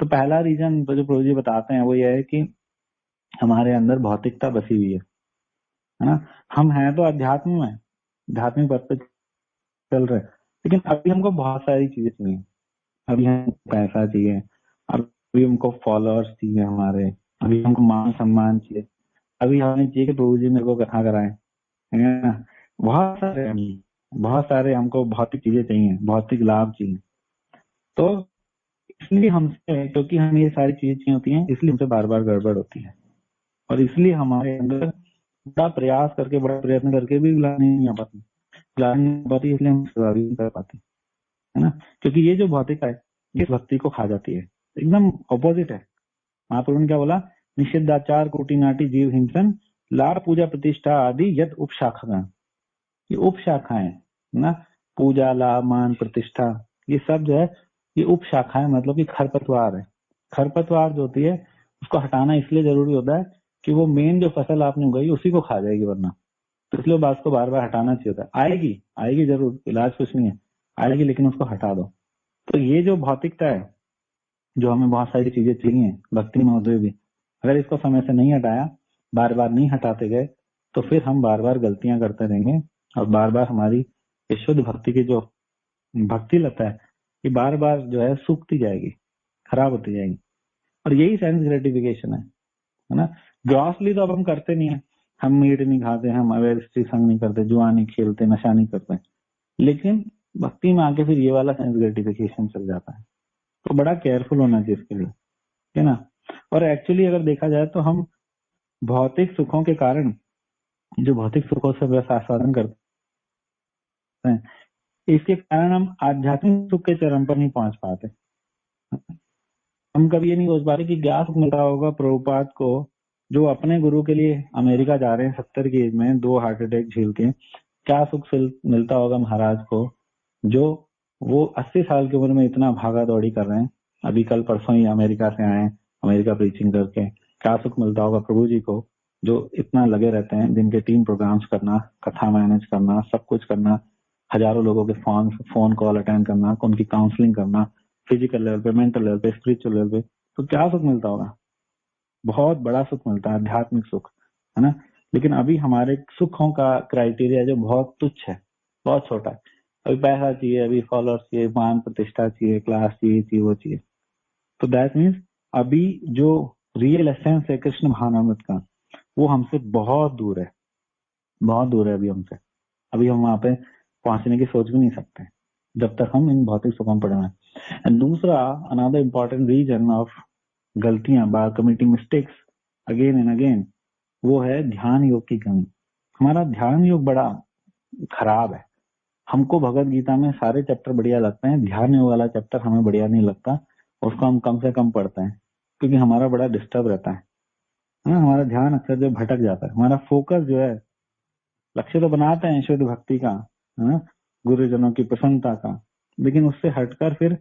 तो पहला रीजन जो प्रभु जी बताते हैं वो ये है कि हमारे अंदर भौतिकता बसी हुई है ना। हम हैं तो अध्यात्म में, आध्यात्मिक पथ पे चल रहे हैं, लेकिन अभी हमको बहुत सारी चीजें चाहिए। अभी हमको पैसा चाहिए, अभी हमको फॉलोअर्स चाहिए हमारे, अभी हमको मान सम्मान चाहिए, अभी हमें चाहिए कि प्रभु जी मेरे को कथा कराएं, है ना। बहुत सारे हमको भौतिक चीजें चाहिए, भौतिक लाभ चाहिए। तो इसलिए हमसे, क्योंकि हमें ये सारी चीजें चाहिए होती हैं, इसलिए हमसे बार बार गड़बड़ होती है, और इसलिए हमारे अंदर बड़ा प्रयास करके, बड़ा प्रयत्न करके भी ग्लानि नहीं आ पाती, इसलिए हम सेवा भी नहीं कर पाते, है ना। क्योंकि ये जो भौतिक है, इस भक्ति को खा जाती है, एकदम ऑपोजिट है। महाप्रभु ने क्या बोला, निषिद्धाचार कोटि नाटी जीव हिंसन लाड़ पूजा प्रतिष्ठा आदि यद उपशाखा, ये उपशाखाएं ना, पूजा लाभ मान प्रतिष्ठा, ये सब जो है ये उपशाखाएं, मतलब कि खरपतवार है। खरपतवार जो होती है उसको हटाना इसलिए जरूरी होता है कि वो मेन जो फसल आपने उगाई उसी को खा जाएगी वरना, तो इसलिए बात को बार बार हटाना चाहिए होता है। आएगी आएगी जरूर, इलाज कुछ नहीं है, आएगी, लेकिन उसको हटा दो। तो ये जो भौतिकता है, जो हमें बहुत सारी चीजें चाहिए भक्ति में होते हुए भी, अगर इसको समय से नहीं हटाया, बार बार नहीं हटाते गए, तो फिर हम बार बार गलतियां करते रहेंगे और बार बार हमारी ये शुद्ध भक्ति की जो भक्ति लता है ये बार बार जो है सूखती जाएगी, खराब होती जाएगी। और यही सेंस ग्रेटिफिकेशन है ना। ग्रॉसली तो अब हम करते नहीं है, हम मीट नहीं खाते, हम अवैध स्त्री संग नहीं करते, जुआ नहीं खेलते, नशा नहीं करते, लेकिन भक्ति में आके फिर ये वाला सेंस ग्रेटिफिकेशन चल जाता है। तो बड़ा केयरफुल होना चाहिए इसके लिए, है ना। और एक्चुअली अगर देखा जाए तो हम भौतिक सुखों के कारण, जो भौतिक सुखों से बस आस्वादन करते हैं, इसके कारण हम आध्यात्मिक सुख के चरम पर नहीं पहुंच पाते। हम कभी ये नहीं सोच पाते कि क्या सुख मिलता होगा प्रभुपाद को, जो अपने गुरु के लिए अमेरिका जा रहे हैं 70 की एज में, 2 हार्ट अटैक झेल के। क्या सुख मिलता होगा महाराज को, जो वो 80 साल की उम्र में इतना भागा दौड़ी कर रहे हैं, अभी कल परसों ही अमेरिका से आए, अमेरिका प्रीचिंग करके। क्या सुख मिलता होगा प्रभु जी को, जो इतना लगे रहते हैं, दिन के 3 प्रोग्राम्स करना, कथा मैनेज करना, सब कुछ करना, हजारों लोगों के फोन कॉल अटेंड करना, उनकी काउंसलिंग करना, फिजिकल लेवल पे, मेंटल लेवल पे, स्पिरिचुअल लेवल पे। तो क्या सुख मिलता होगा, बहुत बड़ा सुख मिलता है, आध्यात्मिक सुख, है ना। लेकिन अभी हमारे सुखों का क्राइटेरिया जो बहुत तुच्छ है, बहुत छोटा है। अभी पैसा चाहिए, अभी फॉलोअर्स चाहिए, मान प्रतिष्ठा चाहिए, क्लास चाहिए, वो चाहिए। तो दैट मीन्स अभी जो रियल एसेंस है कृष्ण भावनामृत का, वो हमसे बहुत दूर है, बहुत दूर है अभी हमसे। अभी हम वहां पे पहुंचने की सोच भी नहीं सकते जब तक हम इन भौतिक सुखों पर हैं। एंड दूसरा, अनदर इम्पोर्टेंट रीजन ऑफ गलतियां, by committing mistakes again and again, वो है ध्यान योग की कमी। हमारा ध्यान योग बड़ा खराब है। हमको भगवत गीता में सारे चैप्टर बढ़िया लगते हैं, ध्यान योग वाला चैप्टर हमें बढ़िया नहीं लगता, उसको हम कम से कम पढ़ते हैं क्योंकि हमारा बड़ा डिस्टर्ब रहता है ना। हमारा ध्यान अक्सर जो भटक जाता है, हमारा फोकस जो है, लक्ष्य तो बनाते हैं शुद्ध भक्ति का, है ना, गुरुजनों की प्रसन्नता का, लेकिन उससे हटकर फिर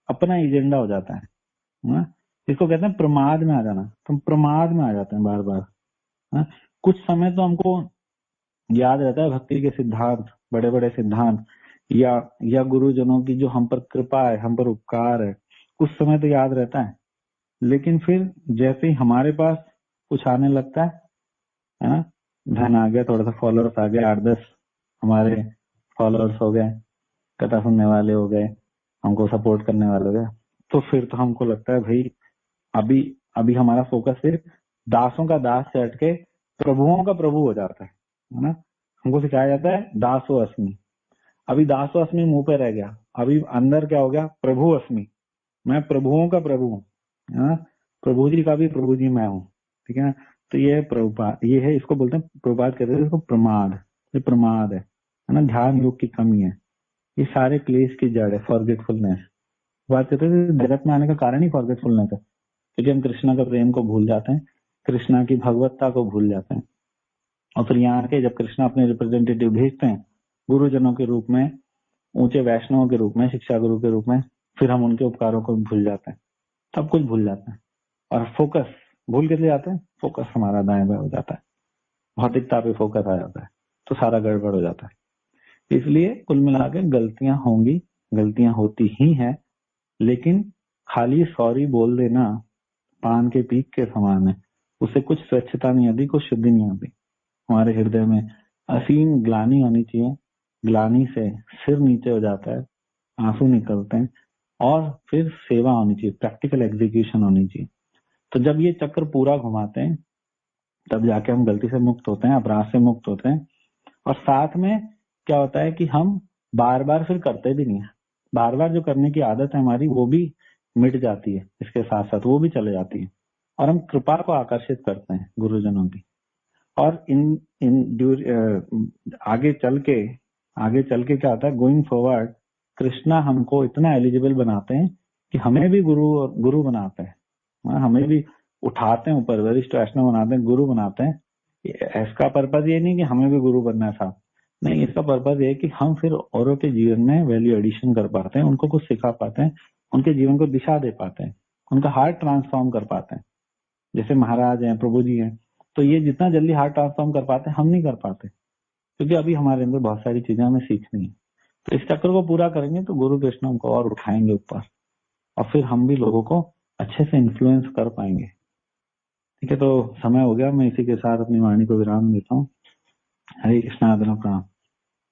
अपना एजेंडा हो जाता है। इसको कहते हैं प्रमाद में आ जाना। तो प्रमाद में आ जाते हैं बार बार, है? कुछ समय तो हमको याद रहता है भक्ति के सिद्धांत, बड़े बड़े सिद्धांत, या गुरुजनों की जो हम पर कृपा है, हम पर उपकार है, कुछ समय तो याद रहता है। लेकिन फिर जैसे ही हमारे पास कुछ आने लगता है ना, धन आ गया, थोड़ा सा फॉलोअर्स आ गए, 8-10 हमारे फॉलोअर्स हो गए, कथा सुनने वाले हो गए, हमको सपोर्ट करने वाले हो गए, तो फिर तो हमको लगता है भाई अभी अभी हमारा फोकस सिर्फ दासों का दास से हटके प्रभुओं का प्रभु हो जाता है ना। हमको सिखाया जाता है दासो अस्मि, अभी दासो अस्मि मुंह पे रह गया, अभी अंदर क्या हो गया, प्रभु अस्मि, मैं प्रभुओं का प्रभु हूँ, है ना? प्रभु जी का भी प्रभु जी मैं हूँ, ठीक है ना। तो ये है प्रभुपाद, ये है, इसको बोलते हैं, प्रभुपाद कहते हैं इसको प्रमाद। ये प्रमाद है ना, ध्यान योग की कमी है, ये सारे क्लेश की जड़ है, फॉरगेटफुलनेस। बात कहते हैं जगत में आने का कारण ही फॉरगेटफुलनेस है, क्योंकि हम कृष्णा का प्रेम को भूल जाते हैं, कृष्णा की भगवत्ता को भूल जाते हैं। और फिर यहाँ आके जब कृष्णा अपने रिप्रेजेंटेटिव भेजते हैं गुरुजनों के रूप में, ऊंचे वैष्णवों के रूप में, शिक्षा गुरु के रूप में, फिर हम उनके उपकारों को भूल जाते हैं, सब कुछ भूल जाते हैं और फोकस भूल के जाते हैं, फोकस हमारा दाएं बाएं हो जाता है, भौतिकता पे फोकस आ जाता है, तो सारा गड़बड़ हो जाता है। इसलिए कुल मिलाकर गलतियां होंगी, गलतियां होती ही हैं, लेकिन खाली सॉरी बोल देना पान के पीक के समान है, उससे कुछ स्वच्छता नहीं आती, कुछ शुद्धि नहीं आती। हमारे हृदय में असीम ग्लानि होनी चाहिए, ग्लानि से सिर नीचे हो जाता है, आंसू निकलते हैं, और फिर सेवा होनी चाहिए, प्रैक्टिकल एग्जीक्यूशन होनी चाहिए। तो जब ये चक्र पूरा घुमाते हैं तब जाके हम गलती से मुक्त होते हैं, अपराध से मुक्त होते हैं। और साथ में क्या होता है कि हम बार बार फिर करते भी नहीं है, बार बार जो करने की आदत है हमारी वो भी मिट जाती है, इसके साथ साथ वो भी चले जाती है, और हम कृपा को आकर्षित करते हैं गुरुजनों की। और आगे चल के क्या होता है, गोइंग फॉरवर्ड कृष्णा हमको इतना एलिजिबल बनाते हैं कि हमें भी गुरु बनाते हैं, हमें भी उठाते हैं ऊपर, वरिष्ठ वैष्णव बनाते हैं, गुरु बनाते हैं। इसका पर्पज ये नहीं कि हमें भी गुरु बनना था, नहीं, इसका पर्पज ये है कि हम फिर औरों के जीवन में वैल्यू एडिशन कर पाते हैं, उनको कुछ सिखा पाते हैं, उनके जीवन को दिशा दे पाते हैं। उनका हार्ट ट्रांसफॉर्म कर पाते हैं। जैसे महाराज हैं, प्रभु जी हैं, तो ये जितना जल्दी हार्ट ट्रांसफॉर्म कर पाते हैं, हम नहीं कर पाते, क्योंकि अभी हमारे अंदर बहुत सारी चीजें हमें सीखनी है। तो इस चक्र को पूरा करेंगे तो गुरु कृष्ण हमको और उठाएंगे ऊपर, और फिर हम भी लोगों को अच्छे से इन्फ्लुएंस कर पाएंगे। ठीक है, तो समय हो गया, मैं इसी के साथ अपनी वाणी को विराम देता हूँ। हरे कृष्णा, आदर प्रणाम।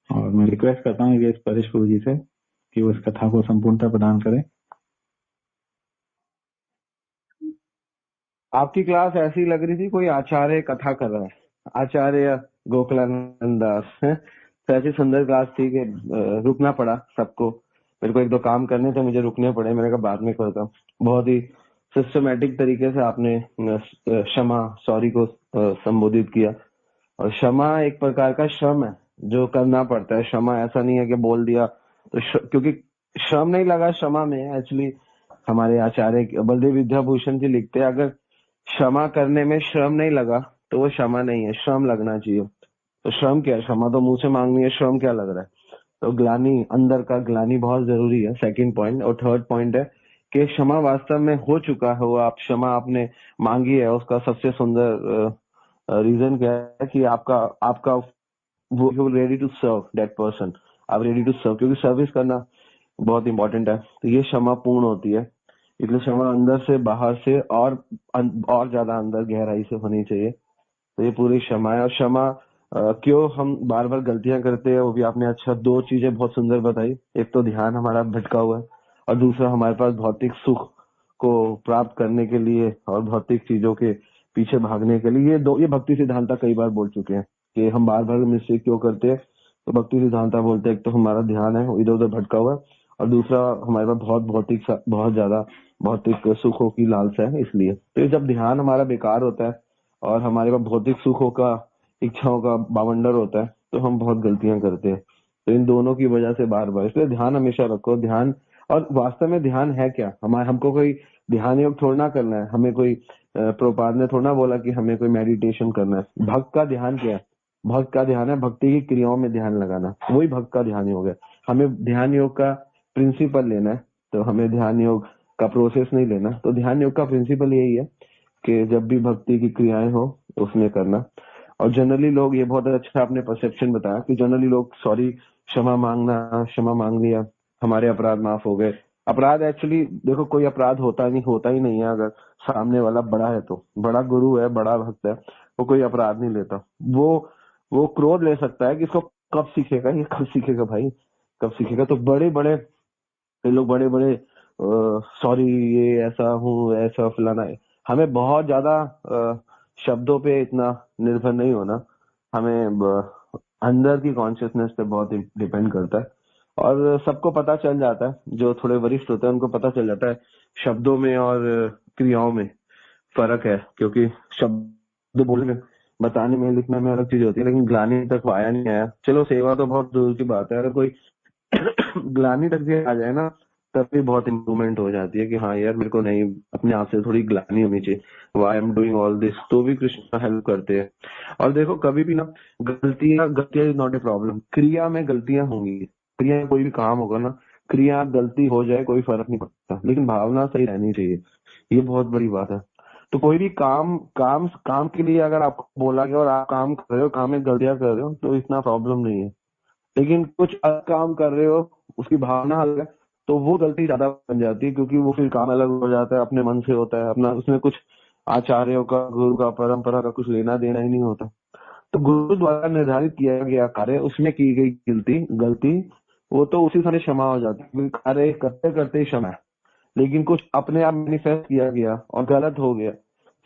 और मैं रिक्वेस्ट करता हूँ ये परेश प्रभु जी से कि वो इस कथा को संपूर्णता प्रदान करें। आपकी क्लास ऐसी लग रही थी कोई आचार्य कथा कर रहा है, आचार्य गोकुलानंद दास है। तो ऐसी सुंदर क्लास थी कि रुकना पड़ा सबको। मेरे को एक दो काम करने थे, मुझे रुकने पड़े। मैंने कहा बाद में करता हूँ। बहुत ही सिस्टमेटिक तरीके से आपने क्षमा सॉरी को संबोधित किया। और क्षमा एक प्रकार का श्रम है जो करना पड़ता है। क्षमा ऐसा नहीं है कि बोल दिया तो क्योंकि श्रम नहीं लगा क्षमा में। एक्चुअली हमारे आचार्य बलदेव विद्याभूषण जी लिखते हैं, अगर क्षमा करने में श्रम नहीं लगा तो वो क्षमा नहीं है, श्रम लगना चाहिए। तो श्रम क्या है? क्षमा तो मुंह से मांगनी है, श्रम क्या लग रहा है? तो ग्लानी, अंदर का ग्लानी बहुत जरूरी है, सेकंड पॉइंट। और थर्ड पॉइंट है कि क्षमा वास्तव में हो चुका है, वो आप क्षमा आपने मांगी है, उसका सबसे सुंदर रीजन क्या है कि आपका आपका वो you ready to serve that person. आप रेडी टू सर्व, क्योंकि सर्विस करना बहुत इंपॉर्टेंट है। तो ये क्षमा पूर्ण होती है। इसलिए क्षमा अंदर से बाहर से और ज्यादा अंदर गहराई से होनी चाहिए। तो ये पूरी क्षमा है। और क्षमा क्यों हम बार बार गलतियां करते हैं वो भी आपने अच्छा दो चीजें बहुत सुंदर बताई। एक तो ध्यान हमारा भटका हुआ है, और दूसरा हमारे पास भौतिक सुख को प्राप्त करने के लिए और भौतिक चीजों के पीछे भागने के लिए। ये भक्ति सिद्धांता कई बार बोल चुके हैं कि हम बार बार मिस्टेक क्यों करते हैं। तो भक्ति सिद्धांता बोलते हैं एक तो हमारा ध्यान है इधर उधर भटका हुआ है, और दूसरा हमारे पास बहुत ज्यादा भौतिक सुखों की लालसा है। इसलिए तो ये जब ध्यान हमारा बेकार होता है और हमारे पास भौतिक सुखों का इच्छाओं का बावंडर होता है तो हम बहुत गलतियां करते हैं। तो इन दोनों की वजह से बार बार, इसलिए ध्यान हमेशा रखो। ध्यान, और वास्तव में ध्यान है क्या? हमको कोई ध्यान योग थोड़ा ना करना है। हमें कोई प्रभुपाद ने थोड़ा बोला कि हमें कोई मेडिटेशन करना है। भक्त का ध्यान क्या है? भक्त का ध्यान है भक्ति की क्रियाओं में ध्यान लगाना, वही भक्त का ध्यान योग है। हमें ध्यान योग का प्रिंसिपल लेना है, तो हमें ध्यान योग का प्रोसेस नहीं लेना। तो ध्यान योग का प्रिंसिपल यही है कि जब भी भक्ति की क्रियाएं हो उसमें करना। और जनरली लोग, ये बहुत अच्छा आपने परसेप्शन बताया कि जनरली लोग सॉरी, क्षमा मांगना, क्षमा मांग लिया, हमारे अपराध माफ हो गए। अपराध एक्चुअली देखो कोई अपराध होता ही नहीं है। अगर सामने वाला बड़ा है, तो बड़ा गुरु है, बड़ा भक्त है, वो कोई अपराध नहीं लेता। वो क्रोध ले सकता है कि इसको कब सीखेगा, ये कब सीखेगा भाई, कब सीखेगा। तो बड़े बड़े ये लोग बड़े बड़े सॉरी, ये ऐसा हूँ, ऐसा फलाना है। हमें बहुत ज्यादा शब्दों पे इतना निर्भर नहीं होना। हमें अंदर की कॉन्शियसनेस पे बहुत डिपेंड करता है। और सबको पता चल जाता है, जो थोड़े वरिष्ठ होते हैं उनको पता चल जाता है शब्दों में और क्रियाओं में फर्क है। क्योंकि शब्द बोलने में, बताने में, लिखने में अलग चीज होती है, लेकिन ग्लानि तक आया नहीं आया। चलो सेवा तो बहुत दूर की बात है, अगर कोई ग्लानि तक भी आ जाए ना, तब भी बहुत इम्प्रूवमेंट हो जाती है कि हाँ यार मेरे को नहीं, अपने आप से थोड़ी ग्लानि होनी चाहिए, why am doing all this. तो भी कृष्ण हेल्प करते हैं। और देखो कभी भी ना, गलतियां इज नॉट ए प्रॉब्लम। क्रिया में गलतियां होंगी, क्रिया में कोई भी काम होगा ना, क्रिया गलती हो जाए कोई फर्क नहीं पड़ता, लेकिन भावना सही रहनी चाहिए। ये बहुत बड़ी बात है। तो कोई भी काम के लिए अगर आपको बोला गया और आप काम कर रहे हो, काम में गलतियां कर रहे हो, तो इतना प्रॉब्लम नहीं है। लेकिन कुछ अलग काम कर रहे हो, उसकी भावना अलग है, तो वो गलती ज्यादा बन जाती है, क्योंकि वो फिर काम अलग हो जाता है, अपने मन से होता है अपना, उसमें कुछ आचार्यों का, गुरु का, परंपरा का कुछ लेना देना ही नहीं होता। तो गुरु द्वारा निर्धारित किया गया कार्य, उसमें की गई गलती वो तो उसी समय क्षमा हो जाती है, क्योंकि कार्य करते करते ही क्षमा है। लेकिन कुछ अपने आप मैनिफेस्ट किया गया और गलत हो गया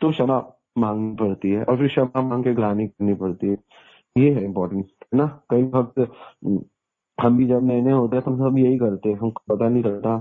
तो क्षमा मांगनी पड़ती है, और फिर क्षमा मांग के ग्लानि करनी पड़ती है। ये है इम्पोर्टेंट, है ना। कई वक्त हम भी जब नए नए होते हैं तो हम सब यही करते हैं, हमको पता नहीं चलता।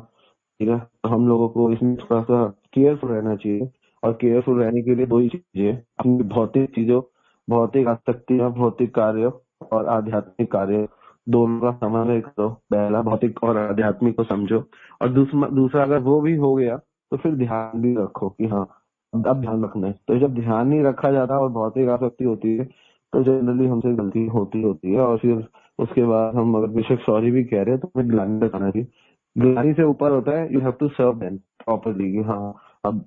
ठीक है, तो हम लोगों को इसमें थोड़ा सा केयरफुल रहना चाहिए। और केयरफुल रहने के लिए दो ही चीजें, अपनी भौतिक चीजों, भौतिक आसक्तियां, भौतिक कार्य और आध्यात्मिक कार्य, दोनों का समन्वय करो। पहला भौतिक और आध्यात्मिक को समझो, और दूसरा अगर वो भी हो गया तो फिर ध्यान भी रखो कि हाँ अब ध्यान रखना है। तो जब ध्यान नहीं रखा जाता और भौतिक आसक्ति होती है तो जनरली हमसे गलती होती है। और फिर उसके बाद हम अगर बेशक सॉरी भी कह रहे हैं तो हमें ग्लानि दिखाना चाहिए। ग्लानि से ऊपर होता है you have to serve them properly, हाँ अब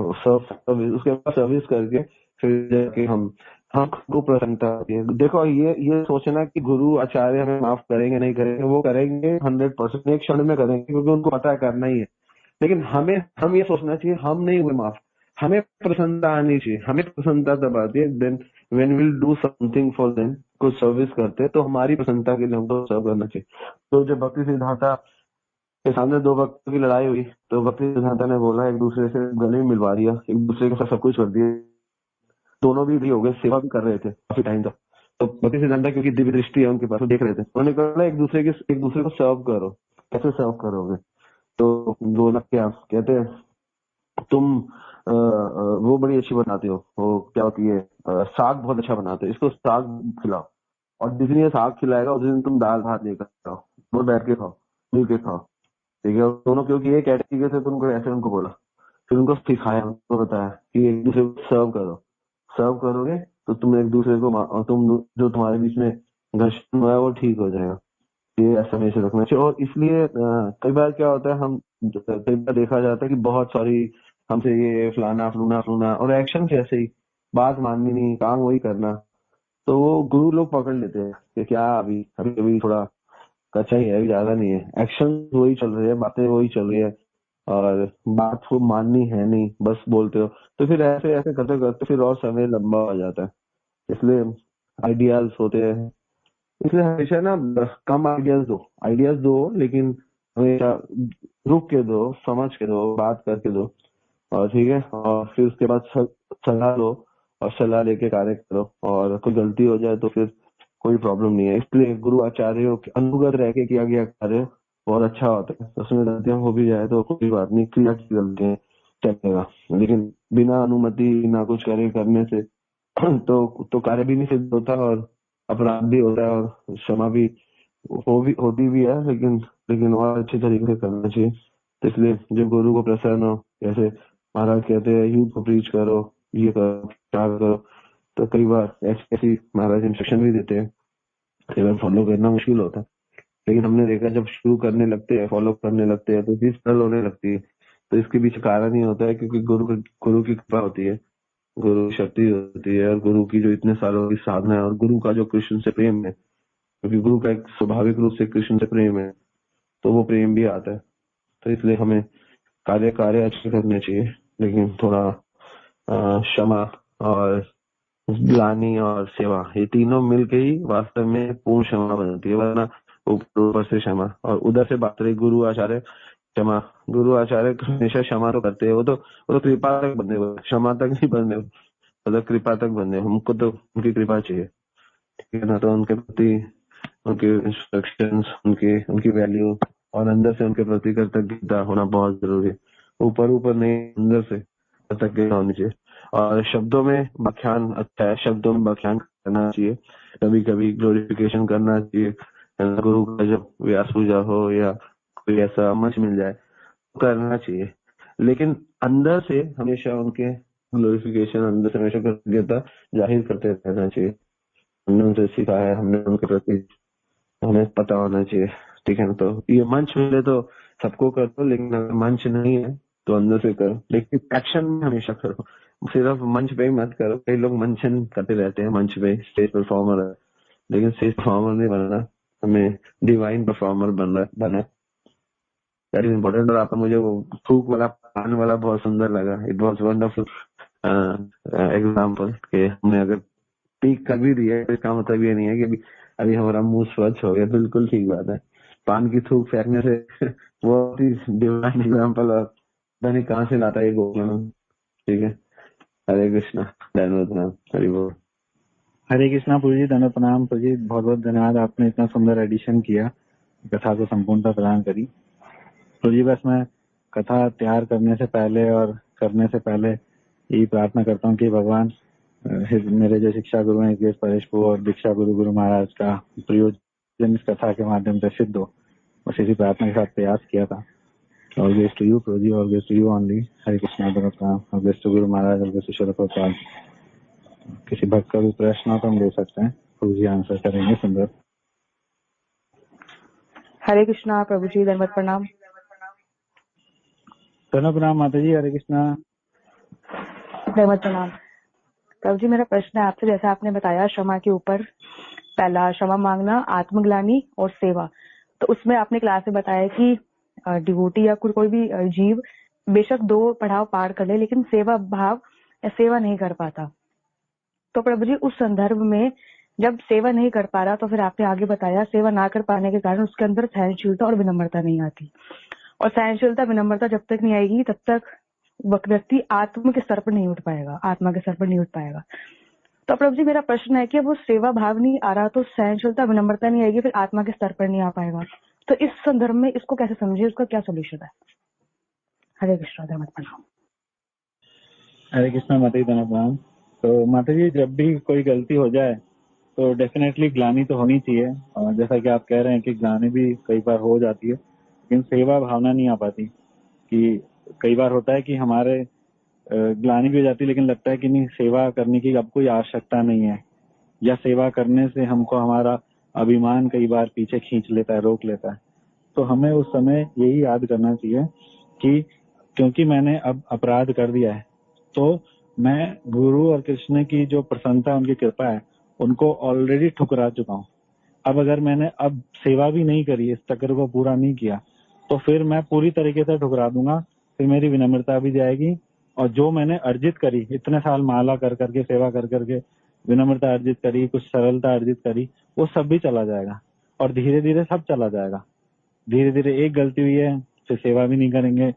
उसके बाद सर्विस करके फिर जाके हमको प्रसन्नता होती है। देखो ये सोचना कि गुरु आचार्य हमें माफ करेंगे नहीं करेंगे, वो करेंगे 100%, एक क्षण में करेंगे क्योंकि उनको पता है करना ही है। लेकिन हम ये सोचना चाहिए हम नहीं हुए माफ, हमें प्रसन्नता आनी चाहिए। हमें प्रसन्नता तब आती है then when will do something for them, कुछ सर्विस करते हैं तो हमारी प्रसन्नता के लिए हमको सर्व करना चाहिए। तो जब भक्ति सिद्धांता के सामने दो भक्तों की लड़ाई हुई तो भक्ति सिद्धांता ने बोला एक दूसरे से गले में मिलवा दिया, एक दूसरे के साथ सब कुछ कर दिया, दोनों भी फ्री हो गए, सेवा भी कर रहे थे काफी टाइम तक। तो भक्ति सिद्धांता क्योंकि दिव्य दृष्टि है उनके पास, वो देख रहे थे, उन्होंने कहा एक दूसरे को सर्व करो। कैसे सर्व करोगे? तो बोला क्या कहते हैं, तुम वो बड़ी अच्छी बनाते हो, वो क्या होती है, साग बहुत अच्छा बनाते हो, इसको साग खिलाओ, और जिस दिन ये साग खिलाएगा उस दिन तुम दाल भात लेकर खाओ, वो बैठ के खाओ, मिल के खाओ। ठीक है, दोनों क्योंकि ये कैटेगरी से तुमको ऐसे उनको बोला, फिर उनको सिखाया, उनको बताया कि एक दूसरे को सर्व करो, सर्व करोगे तो तुम एक दूसरे को तुम जो तुम्हारे बीच में घर्षण हुआ है वो ठीक हो जाएगा। ये ऐसा हमेशा रखना चाहिए। और इसलिए कई बार क्या होता है, हम कई बार देखा जाता है कि बहुत सारी हमसे ये फलाना फलूना फलूना, और एक्शन ऐसे ही, बात माननी नहीं, काम वही करना, तो वो गुरु लोग पकड़ लेते हैं कि क्या अभी अभी अभी थोड़ा कच्चा ही है, अभी ज्यादा नहीं है, एक्शन वही चल रही है, बातें वही चल रही है, और बात को माननी है नहीं, बस बोलते हो। तो फिर ऐसे ऐसे करते करते फिर और समय लंबा हो जाता है। इसलिए आइडियाज होते हैं, इसलिए हमेशा ना कम आइडियाज दो, लेकिन हमेशा रुक के दो, समझ के दो, बात करके दो, और ठीक है, और फिर उसके बाद सलाह लो, और सलाह लेके कार्य करो, और कोई गलती हो जाए तो फिर कोई प्रॉब्लम नहीं है। इसलिए गुरु आचार्यों के अनुगत रह के किया गया कार्य बहुत अच्छा होता है। उसमें गलतियां हो भी जाए तो कोई बात नहीं, क्रिया की गलतियां चलेगा, लेकिन बिना अनुमति ना कुछ करने से तो कार्य भी नहीं सिद्ध होता, और अपराध भी होता है, और क्षमा भी होती भी है, लेकिन और अच्छे तरीके से करना चाहिए। तो इसलिए जब गुरु को प्रसन्न हो, जैसे महाराज कहते हैं यूथ को प्रीच करो, ये करो, क्या करो, तो कई बार ऐसी महाराज इंस्ट्रक्शन भी देते हैं, कई बार फॉलो करना मुश्किल होता है, लेकिन हमने देखा जब शुरू करने लगते हैं, फॉलो करने लगते हैं, तो चीज सरल होने लगती है। तो इसके पीछे कारण ही होता है क्योंकि गुरु की कृपा होती है, गुरु की शक्ति होती है, और गुरु की जो इतने सालों की साधना है, और गुरु का जो कृष्ण से प्रेम है, क्योंकि गुरु का एक स्वाभाविक रूप से कृष्ण से प्रेम है, तो वो प्रेम भी आता है। तो इसलिए हमें कार्य कार्य अच्छे करने चाहिए, लेकिन थोड़ा क्षमा और ग्लानि और सेवा, ये तीनों मिलके ही वास्तव में पूर्ण क्षमा बनती है। वरना ऊपर से क्षमा और उधर से बात रही गुरु आचार्य क्षमा, गुरु आचार्य हमेशा क्षमा तो करते हैं, वो तो कृपा तक बंधे हुए, क्षमा तक नहीं बंधे हुए, मतलब कृपा तक बंधे। हमको तो उनकी कृपा चाहिए, ठीक है ना। तो उनके प्रति उनके इंस्ट्रक्शंस, उनकी वैल्यू, और अंदर से उनके प्रति कृतज्ञता होना बहुत जरूरी है। ऊपर ऊपर नहीं, अंदर से कृतज्ञता होनी चाहिए। और शब्दों में व्याख्यान अच्छा है, शब्दों में व्याख्यान करना चाहिए, कभी कभी ग्लोरिफिकेशन करना चाहिए। गुरु का जब व्यास पूजा हो या कोई ऐसा मंच मिल जाए करना चाहिए, लेकिन अंदर से हमेशा उनके ग्लोरिफिकेशन, अंदर से हमेशा कृतज्ञता जाहिर करते रहना चाहिए। हमने उनसे सीखा है, हमने उनके प्रति हमें पता होना चाहिए, ठीक है ना। तो ये मंच मिले तो सबको कर दो, लेकिन अगर मंच नहीं है तो अंदर से करो, लेकिन एक्शन में हमेशा करो, सिर्फ मंच पे ही मत करो। कई लोग मंचन करते रहते हैं, मंच पे स्टेज परफॉर्मर है, लेकिन स्टेज परफॉर्मर नहीं बनना, हमें डिवाइन परफॉर्मर बना, दैट इज इम्पोर्टेंट। और आपका मुझे वो थूक वाला पान वाला बहुत सुंदर लगा, इट वॉज वंडरफुल एग्जाम्पल के हमने अगर पीक कर भी दिया तो इसका मतलब ये नहीं है कि अभी हमारा मुंह स्वच्छ हो गया, बिल्कुल ठीक बात है। पान की थूक फेंकने से वो डिवाइन एग्जाम्पल, और पता नहीं कहाँ से लाता है ये गोकुल, ठीक है। हरे कृष्णा, धन्यवाद नाम, हरि बोल। हरे कृष्णा प्रभु जी, धन्यवाद प्रणाम प्रभु जी, बहुत बहुत धन्यवाद, आपने इतना सुंदर एडिशन किया, कथा को संपूर्णता प्रदान करी प्रभु जी। बस मैं कथा तैयार करने से पहले और करने से पहले यही प्रार्थना करता हूँ कि भगवान मेरे जो शिक्षा गुरु हैं योगेश परेश प्रभु और दीक्षा गुरु गुरु महाराज का प्रयोजन इस कथा के माध्यम से सिद्ध हो, बस इसी प्रार्थना के साथ प्रयास किया था। All grace to you, Prabhuji, all grace to you only. हरे कृष्णा धन्यवाद, all grace to Guru Maharaj, all grace to शिल प्रभुपाद। किसी भक्त का भी प्रश्न हो तो हम ले सकते हैं, प्रभु जी आंसर करेंगे। सुंदर। हरे कृष्णा प्रभु जी, धन्यवाद प्रणाम। प्रणव राम माता जी, हरे कृष्णा। प्रेमत प्रणाम। प्रभु जी, मेरा प्रश्न है आपसे, जैसा आपने बताया क्षमा के ऊपर, पहला क्षमा मांगना, आत्मग्लानि और सेवा। तो उसमें आपने क्लास में बताया कि डिवोटी या कोई भी जीव बेशक 2 पड़ाव पार कर ले, लेकिन सेवा भाव या सेवा नहीं कर पाता। तो प्रभु जी, उस संदर्भ में जब सेवा नहीं कर पा रहा, तो फिर आपने आगे बताया सेवा ना कर पाने के कारण उसके अंदर सहनशीलता और विनम्रता नहीं आती, और सहनशीलता विनम्रता जब तक नहीं आएगी तब तक व्यक्ति आत्मा के स्तर पर नहीं उठ पाएगा। तो प्रभु जी, मेरा प्रश्न है कि वो सेवा भाव नहीं आ रहा, तो सहनशीलता विनम्रता नहीं आएगी, फिर आत्मा के स्तर पर नहीं आ पाएगा। तो इस संदर्भ में इसको कैसे समझिए, उसका क्या सोल्यूशन है? हरे कृष्णा, धन्यवाद, प्रणाम। हरे कृष्णा माता जी, प्रणव राम। तो माता जी, जब भी कोई गलती हो जाए तो डेफिनेटली ग्लानि तो होनी चाहिए, और जैसा कि आप कह रहे हैं कि ग्लानि भी कई बार हो जाती है, लेकिन सेवा भावना नहीं आ पाती। कि कई बार होता है कि हमारे ग्लानि भी हो जाती है, लेकिन लगता है कि नहीं, सेवा करने की अब कोई आवश्यकता नहीं है, या सेवा करने से हमको हमारा अभिमान कई बार पीछे खींच लेता है, रोक लेता है। तो हमें उस समय यही याद करना चाहिए कि क्योंकि मैंने अब अपराध कर दिया है, तो मैं गुरु और कृष्ण की जो प्रसन्नता, उनकी कृपा है, उनको ऑलरेडी ठुकरा चुका हूँ। अब अगर मैंने अब सेवा भी नहीं करी, इस चक्र को पूरा नहीं किया, तो फिर मैं पूरी तरीके से ठुकरा दूंगा। फिर मेरी विनम्रता भी जाएगी, और जो मैंने अर्जित करी, इतने साल माला कर करके, सेवा कर करके विनम्रता अर्जित करी, कुछ सरलता अर्जित करी, वो सब भी चला जाएगा, और धीरे धीरे सब चला जाएगा। धीरे धीरे एक गलती हुई है, फिर सेवा भी नहीं करेंगे,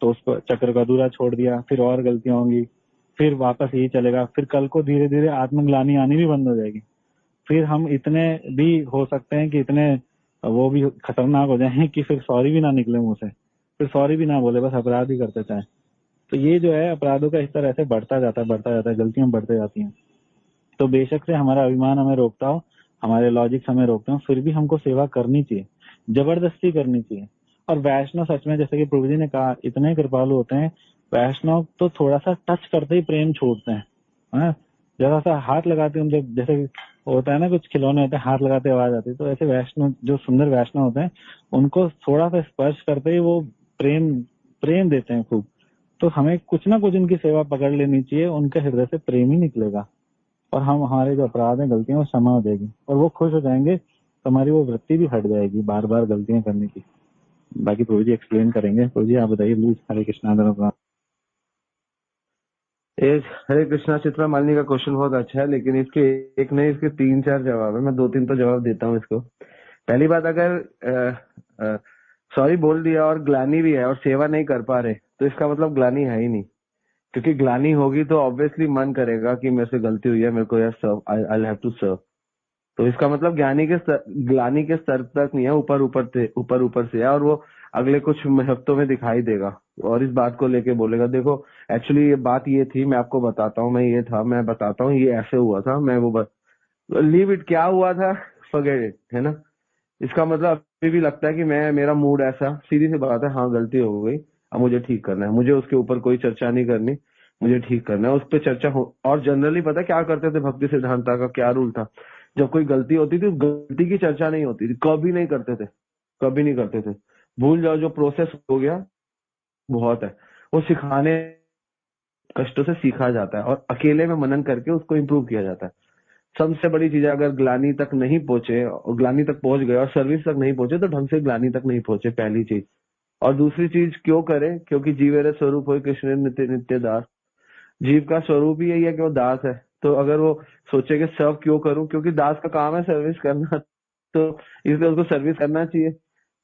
तो उस चक्र को अधूरा छोड़ दिया, फिर और गलतियां होंगी, फिर वापस यही चलेगा। फिर कल को धीरे धीरे आत्मग्लानि आनी भी बंद हो जाएगी। फिर हम इतने भी हो सकते हैं कि इतने वो भी खतरनाक हो जाएं कि फिर सॉरी भी ना निकले मुंह से, फिर सॉरी भी ना बोले, बस अपराध ही करते चाहे। तो ये जो है, अपराधों का इस तरह से बढ़ता जाता है, गलतियां बढ़ते जाती हैं। तो बेशक से हमारा अभिमान हमें रोकता हो, हमारे लॉजिक हमें रोकते हो, फिर भी हमको सेवा करनी चाहिए, जबरदस्ती करनी चाहिए। और वैष्णव सच में, जैसे कि प्रभु जी ने कहा, इतने कृपालु होते हैं वैष्णव, तो थोड़ा सा टच करते ही प्रेम छोड़ते हैं। हाँ, जरा सा हाथ लगाते हैं उनके, जैसे होता है ना, कुछ खिलौने होते हैं, हाथ लगाते आवाज आती है, तो ऐसे वैष्णव, जो सुंदर वैष्णव होते हैं, उनको थोड़ा सा स्पर्श करते ही वो प्रेम प्रेम देते हैं खूब। तो हमें कुछ ना कुछ उनकी सेवा पकड़ लेनी चाहिए, उनके हृदय से प्रेम ही निकलेगा, और हम, हमारे जो अपराध हैं, गलतियां, वो क्षमा हो जाएगी, और वो खुश हो जाएंगे, तो हमारी वो वृत्ति भी हट जाएगी बार बार गलतियां करने की। बाकी प्रभु जी एक्सप्लेन करेंगे। प्रभु जी आप बताइए प्लीज। हरे कृष्णा। हरे कृष्णा। चित्रा मालिनी का क्वेश्चन बहुत अच्छा है, लेकिन इसके एक नहीं, इसके 3-4 जवाब है। मैं 2-3 तो जवाब देता हूँ इसको। पहली बात, अगर सॉरी बोल दिया और ग्लानी भी है और सेवा नहीं कर पा रहे, तो इसका मतलब ग्लानी है ही नहीं। क्योंकि ग्लानी होगी तो ऑब्वियसली मन करेगा कि मेरे से गलती हुई है, मेरे को यार सर्व, आई हैव टू सर्व। तो इसका मतलब ग्लानी के स्तर तक नहीं है, ऊपर ऊपर से है, और वो अगले कुछ हफ्तों में दिखाई देगा और इस बात को लेके बोलेगा, देखो एक्चुअली ये बात ये थी, मैं आपको बताता हूँ, मैं ये था, मैं बताता हूँ, ये ऐसे हुआ था, मैं वो लीव इट, क्या हुआ था, फॉरगेट इट, है ना। इसका मतलब अभी भी लगता है कि मेरा मूड ऐसा, सीधी सी बात है, हाँ गलती हो गई, अब मुझे ठीक करना है, मुझे उसके ऊपर कोई चर्चा नहीं करनी, मुझे ठीक करना है, उस पर चर्चा हो। और जनरली पता है क्या करते थे, भक्ति सिद्धांता का क्या रूल था, जब कोई गलती होती थी, गलती की चर्चा नहीं होती थी, कभी नहीं करते थे, कभी नहीं करते थे। भूल जाओ, जो प्रोसेस हो गया बहुत है। वो सिखाने, कष्टों से सीखा जाता है, और अकेले में मनन करके उसको इम्प्रूव किया जाता है। सबसे बड़ी चीज है, अगर ग्लानी तक नहीं पहुंचे, और ग्लानी तक पहुंच गए और सर्विस तक नहीं पहुंचे, तो ढंग से ग्लानी तक नहीं पहुंचे, पहली चीज। और दूसरी चीज क्यों करें, क्योंकि जीवेरे स्वरूप हो कृष्ण नित्य नित्य दास। जीव का स्वरूप ही यही है कि वो दास है। तो अगर वो सोचे कि सर्व क्यों करूं, क्योंकि दास का काम है सर्विस करना, तो इसलिए उसको सर्विस करना चाहिए,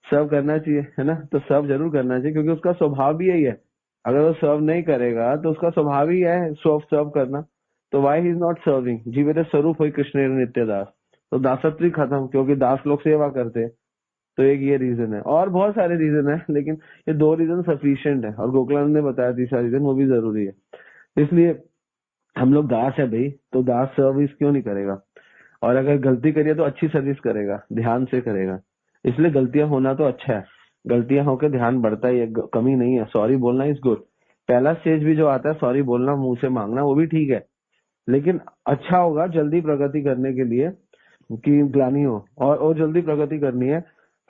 सर्व करना चाहिए, है ना। तो सर्व जरूर करना चाहिए, क्योंकि उसका स्वभाव भी यही है। अगर वो सर्व नहीं करेगा तो उसका स्वभाव ही है सर्व करना, तो why he is not serving. जीवेरे स्वरूप हो कृष्ण नित्य दास। तो दासत्व ही खत्म, क्योंकि दास लोग सेवा करते हैं। तो एक ये रीजन है, और बहुत सारे रीजन है, लेकिन ये 2 रीजन सफिशिएंट है, और गोकलानंद ने बताया तीसरा रीजन, वो भी जरूरी है। इसलिए हम लोग दास है भाई, तो दास सर्विस क्यों नहीं करेगा, और अगर गलती करिए तो अच्छी सर्विस करेगा, ध्यान से करेगा। इसलिए गलतियां होना तो अच्छा है, गलतियां होकर ध्यान बढ़ता ही है, कमी नहीं है। सॉरी बोलना इज गुड। पहला स्टेज भी जो आता है सॉरी बोलना, मुंह से मांगना, वो भी ठीक है, लेकिन अच्छा होगा जल्दी प्रगति करने के लिए कि ग्लानी हो, और जल्दी प्रगति करनी है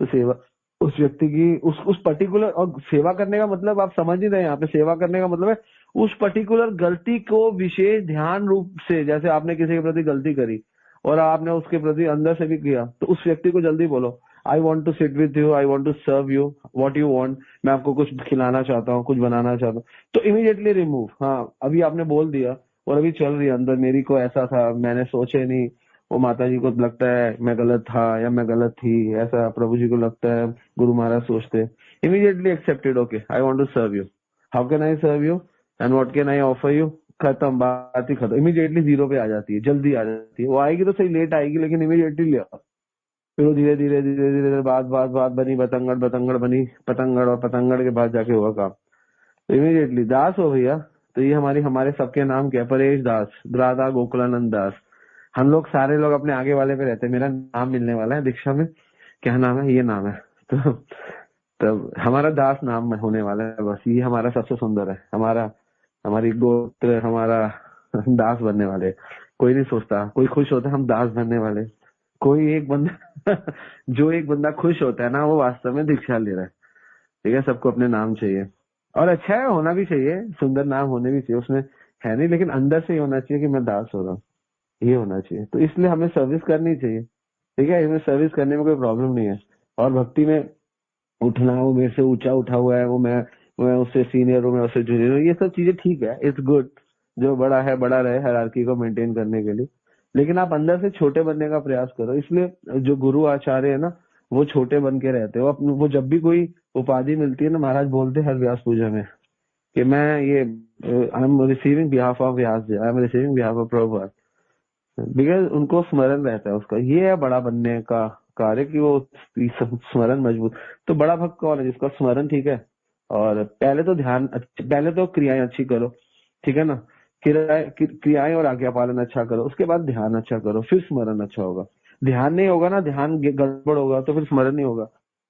तो सेवा उस व्यक्ति की उस पर्टिकुलर, और सेवा करने का मतलब आप समझ ही रहे हैं, यहाँ पे सेवा करने का मतलब है उस पर्टिकुलर गलती को विशेष ध्यान रूप से, जैसे आपने किसी के प्रति गलती करी और आपने उसके प्रति अंदर से भी किया, तो उस व्यक्ति को जल्दी बोलो, I want to sit with you, I want to serve you, what you want, मैं आपको कुछ खिलाना चाहता हूँ, कुछ बनाना चाहता हूँ, तो इमीडिएटली रिमूव। हाँ, अभी आपने बोल दिया और अभी चल रही है अंदर, मेरी को ऐसा था, मैंने सोचे नहीं, वो माता जी को लगता है मैं गलत था या मैं गलत थी, ऐसा प्रभु जी को लगता है, गुरु महाराज सोचते, immediately accepted, okay I want to serve you, how can I serve you and what can I offer you, खत्म, बात ही खत्म, इमीडिएटली जीरो पे आ जाती है, जल्दी आ जाती है। वो आएगी तो सही, लेट आएगी, लेकिन इमीडिएटली ले आओ। फिर वो धीरे धीरे धीरे धीरे बात बात बात बनी बतंगड़, बतंगड़ बनी पतंगड़, और पतंगड़ के बाद जाके हुआ काम। तो इमीडिएटली दास हो भैया। तो ये हमारे सबके नाम क्या है, परेश दास, राधा गोकुलानंद दास। हम लोग सारे लोग अपने आगे वाले पे रहते हैं, मेरा नाम मिलने वाला है दीक्षा में, क्या नाम है, ये नाम है, तो हमारा दास नाम में होने वाला है, बस ये हमारा सबसे सुंदर है, हमारी गोत्र, हमारा दास बनने वाले। कोई नहीं सोचता, कोई खुश होता है हम दास बनने वाले, कोई एक बंदा जो एक बंदा खुश होता है ना, वो वास्तव में दीक्षा ले रहा है। ठीक है, सबको अपने नाम चाहिए, और अच्छा है, होना भी चाहिए, सुंदर नाम होने भी चाहिए, उसमें है नहीं, लेकिन अंदर से ही होना चाहिए कि मैं दास हो रहा हूँ, ये होना चाहिए। तो इसलिए हमें सर्विस करनी चाहिए। ठीक है, इसमें सर्विस करने में कोई प्रॉब्लम नहीं है। और भक्ति में उठना, वो मेरे से ऊंचा उठा हुआ है, मैं उससे सीनियर हूँ, मैं उससे जूनियर हूँ, ये सब चीजें ठीक है, इट्स गुड, जो बड़ा है बड़ा रहे, हायरार्की को मेंटेन करने के लिए। लेकिन आप अंदर से छोटे बनने का प्रयास करो। इसलिए जो गुरु आचार्य है ना, वो छोटे बन के रहते हैं। वो जब भी कोई उपाधि मिलती है ना, महाराज बोलते हैं हर व्यास पूजा में कि मैं ये I am receiving behalf of Vyas ji, I am receiving behalf of Prabhupada, because उनको स्मरण रहता है उसका। ये है बड़ा बनने का कार्य, कि वो स्मरण मजबूत। तो बड़ा भक्त कौन है, जिसका स्मरण ठीक है, और पहले तो पहले तो क्रियाएं अच्छी करो, ठीक है ना, क्रियाएं और आज्ञा पालन अच्छा करो, उसके बाद ध्यान अच्छा करो, फिर स्मरण अच्छा होगा। ध्यान नहीं होगा ना, ध्यान गड़बड़ होगा तो फिर स्मरण नहीं होगा।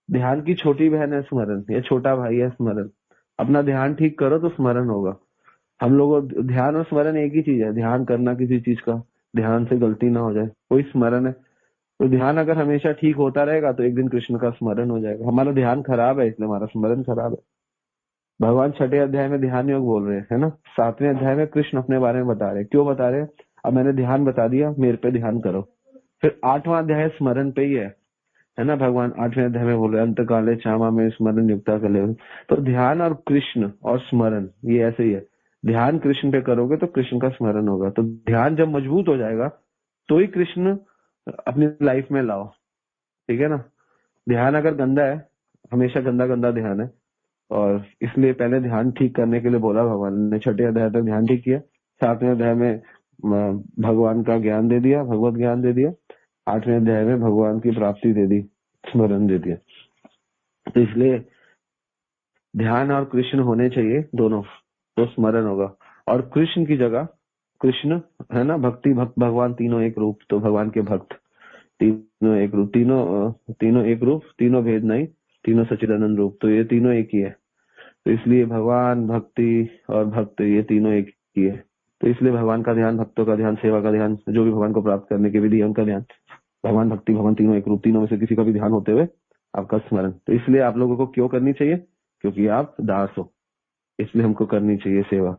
ध्यान की छोटी बहन है स्मरण, या छोटा भाई है स्मरण। अपना ध्यान ठीक करो तो स्मरण होगा। हम लोगों ध्यान और स्मरण एक ही चीज है, ध्यान करना किसी चीज का, ध्यान से गलती ना हो जाए, कोई स्मरण है। तो ध्यान अगर हमेशा ठीक होता रहेगा तो एक दिन कृष्ण का स्मरण हो जाएगा। हमारा ध्यान खराब है, इसलिए हमारा स्मरण खराब है। भगवान 6ठे अध्याय में ध्यान योग बोल रहे हैं, है ना। 7वें अध्याय में कृष्ण अपने बारे में बता रहे हैं, क्यों बता रहे हैं, अब मैंने ध्यान बता दिया, मेरे पे ध्यान करो। फिर 8वां अध्याय स्मरण पे ही है ना। भगवान 8वें अध्याय में बोल रहे हैं, अंत काले क्षमा में स्मरण युक्ता कले। तो ध्यान और कृष्ण और स्मरण ये ऐसे ही है। ध्यान कृष्ण पे करोगे तो कृष्ण का स्मरण होगा। तो ध्यान जब मजबूत हो जाएगा तो ही कृष्ण अपनी लाइफ में लाओ, ठीक है ना। ध्यान अगर गंदा है, हमेशा गंदा गंदा ध्यान है, और इसलिए पहले ध्यान ठीक करने के लिए बोला भगवान ने। 6ठे अध्याय तक ध्यान ठीक किया, 7वें अध्याय में भगवान का ज्ञान दे दिया, भगवत ज्ञान दे दिया, 8वें अध्याय में भगवान की प्राप्ति दे दी, स्मरण दे दिया। तो इसलिए ध्यान और कृष्ण होने चाहिए दोनों, तो स्मरण होगा। और कृष्ण की जगह कृष्ण है ना, भक्ति भक्त भगवान तीनों एक रूप, तो भगवान के भक्त तीनों एक रूप, तीनों एक रूप, तीनों भेद नहीं, तीनों सच्चिदानंद रूप, तो ये तीनों एक ही है। तो इसलिए भगवान, भक्ति और भक्त ये तीनों एक ही है। तो इसलिए भगवान का ध्यान, भक्तों का ध्यान, सेवा का ध्यान, जो भी भगवान को प्राप्त करने की विधि है उनका ध्यान, भगवान भक्ति भगवान तीनों एक रूप, तीनों में से किसी का भी ध्यान होते हुए आपका स्मरण। तो इसलिए आप लोगों को क्यों करनी चाहिए, क्योंकि आप दास हो, इसलिए हमको करनी चाहिए सेवा।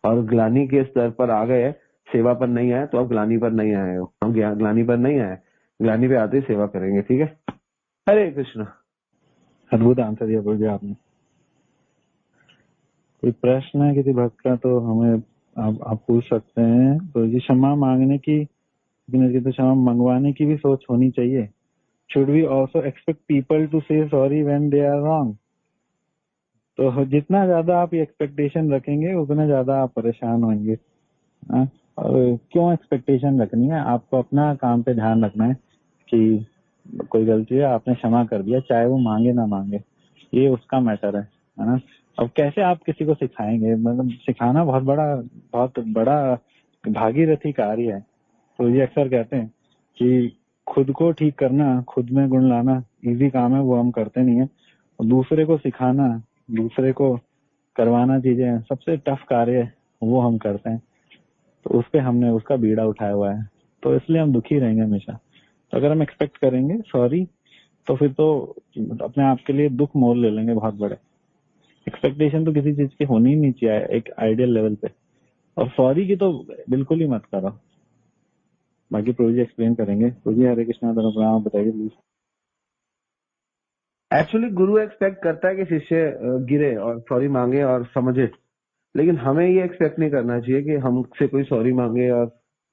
और ग्लानी के स्तर पर आ गए, सेवा पर नहीं आए तो आप ग्लानी पर नहीं आए हो। हम ग्लानी पर नहीं आए, ग्लानी पे आते ही सेवा करेंगे, ठीक है। हरे कृष्ण। अद्भुत आंसर दिया प्रभु जी आपने। कोई प्रश्न है किसी भक्त का तो हमें आप पूछ सकते हैं। तो जी क्षमा मांगने की, तो क्षमा मंगवाने की भी सोच होनी चाहिए। Should we also expect people to say sorry when they are wrong. तो जितना ज्यादा आप ये एक्सपेक्टेशन रखेंगे उतना ज्यादा आप परेशान होंगे। और क्यों एक्सपेक्टेशन रखनी है, आपको अपना काम पे ध्यान रखना है कि कोई गलती है आपने क्षमा कर दिया, चाहे वो मांगे ना मांगे, ये उसका मैटर है ना। अब कैसे आप किसी को सिखाएंगे, मतलब सिखाना बहुत बड़ा भागीरथी कार्य है। तो ये अक्सर कहते हैं कि खुद को ठीक करना, खुद में गुण लाना इजी काम है, वो हम करते नहीं है। और दूसरे को सिखाना, दूसरे को करवाना चीजें सबसे टफ कार्य है, वो हम करते हैं। तो उस पे हमने उसका बीड़ा उठाया हुआ है, तो इसलिए हम दुखी रहेंगे हमेशा। तो अगर हम एक्सपेक्ट करेंगे सॉरी तो फिर तो अपने आप के लिए दुख मोल ले लेंगे बहुत बड़े। एक्सपेक्टेशन तो किसी चीज की होनी ही नहीं चाहिए एक आइडियल लेवल पे। और सॉरी की तो बिल्कुल ही मत करो। बाकी प्रभु जी एक्सप्लेन करेंगे। प्रभु जी हरे कृष्णा धर्म प्रणाम, बताइए प्लीज। एक्चुअली गुरु एक्सपेक्ट करता है कि शिष्य गिरे और सॉरी मांगे और समझे, लेकिन हमें ये एक्सपेक्ट नहीं करना चाहिए कि हमसे कोई सॉरी मांगे और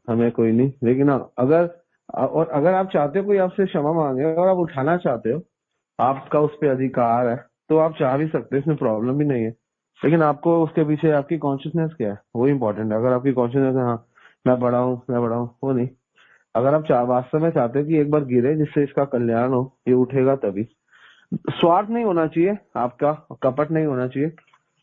हमें कोई नहीं। लेकिन अगर आप चाहते हो कोई आपसे क्षमा मांगे और आप उठाना चाहते हो, आपका उस पर अधिकार है, तो आप चाह भी सकते हैं, इसमें प्रॉब्लम भी नहीं है। लेकिन आपको उसके पीछे आपकी कॉन्शियसनेस क्या है वो इम्पोर्टेंट है। अगर आपकी कॉन्शियसनेस है हाँ मैं बड़ा हूँ मैं बड़ा हूँ, वो नहीं। अगर आप वास्तव में चाहते हो कि एक बार गिरे जिससे इसका कल्याण हो, ये उठेगा तभी। स्वार्थ नहीं होना चाहिए आपका, कपट नहीं होना चाहिए,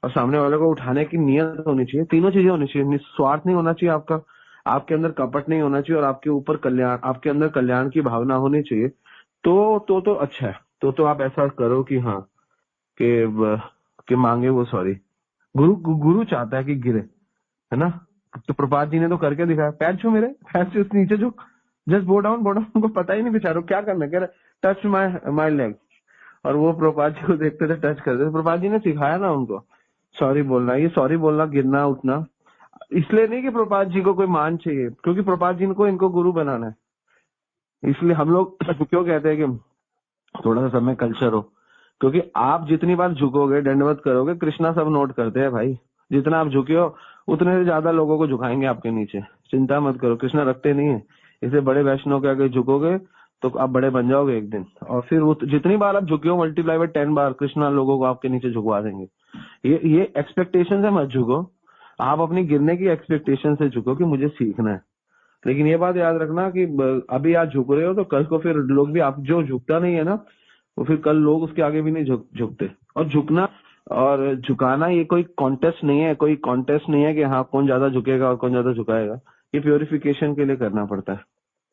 और सामने वाले को उठाने की नियत होनी चाहिए। तीनों चीजें होनी चाहिए। स्वार्थ नहीं होना चाहिए आपका, आपके अंदर कपट नहीं होना चाहिए, और आपके ऊपर कल्याण, आपके अंदर कल्याण की भावना होनी चाहिए। तो अच्छा है। तो आप ऐसा करो कि हाँ कि मांगे वो सॉरी। गुरु चाहता है कि गिरे, है ना। तो प्रभात जी ने तो करके दिखाया, पैर छू मेरे, पैर से नीचे झुक, जस्ट बो डाउन बो डाउन। उनको पता ही नहीं बेचारों क्या करना है, कह रहे टच माई लेग। और वो प्रभात जी को देखते थे, टच करते थे। प्रभात जी ने सिखाया ना उनको सॉरी बोलना। ये सॉरी बोलना, गिरना उठना, इसलिए नहीं कि प्रभात जी को कोई मान चाहिए, क्योंकि प्रभात जी को इनको गुरु बनाना है। इसलिए हम लोग क्यों कहते हैं कि थोड़ा सा समय कल्चर हो, क्योंकि आप जितनी बार झुकोगे, दंडवत करोगे, कृष्णा सब नोट करते हैं भाई। जितना आप झुके हो उतने से ज्यादा लोगों को झुकाएंगे आपके नीचे। चिंता मत करो, कृष्णा रखते नहीं है। इसे बड़े वैष्णव के आगे झुकोगे तो आप बड़े बन जाओगे एक दिन, और फिर वो जितनी बार आप झुके हो मल्टीप्लाई बाय 10 बार कृष्णा लोगों को आपके नीचे झुकवा देंगे। ये एक्सपेक्टेशन से मत झुको, आप अपनी गिरने की एक्सपेक्टेशन से झुको कि मुझे सीखना है। लेकिन ये बात याद रखना कि अभी आप झुक रहे हो तो कल को फिर लोग भी, आप जो झुकता नहीं है ना, वो फिर कल लोग उसके आगे भी नहीं झुकते। और झुकना और झुकाना ये कोई कॉन्टेस्ट नहीं है, कोई कॉन्टेस्ट नहीं है कि हाँ कौन ज्यादा झुकेगा और कौन ज्यादा झुकाएगा। ये प्योरिफिकेशन के लिए करना पड़ता है।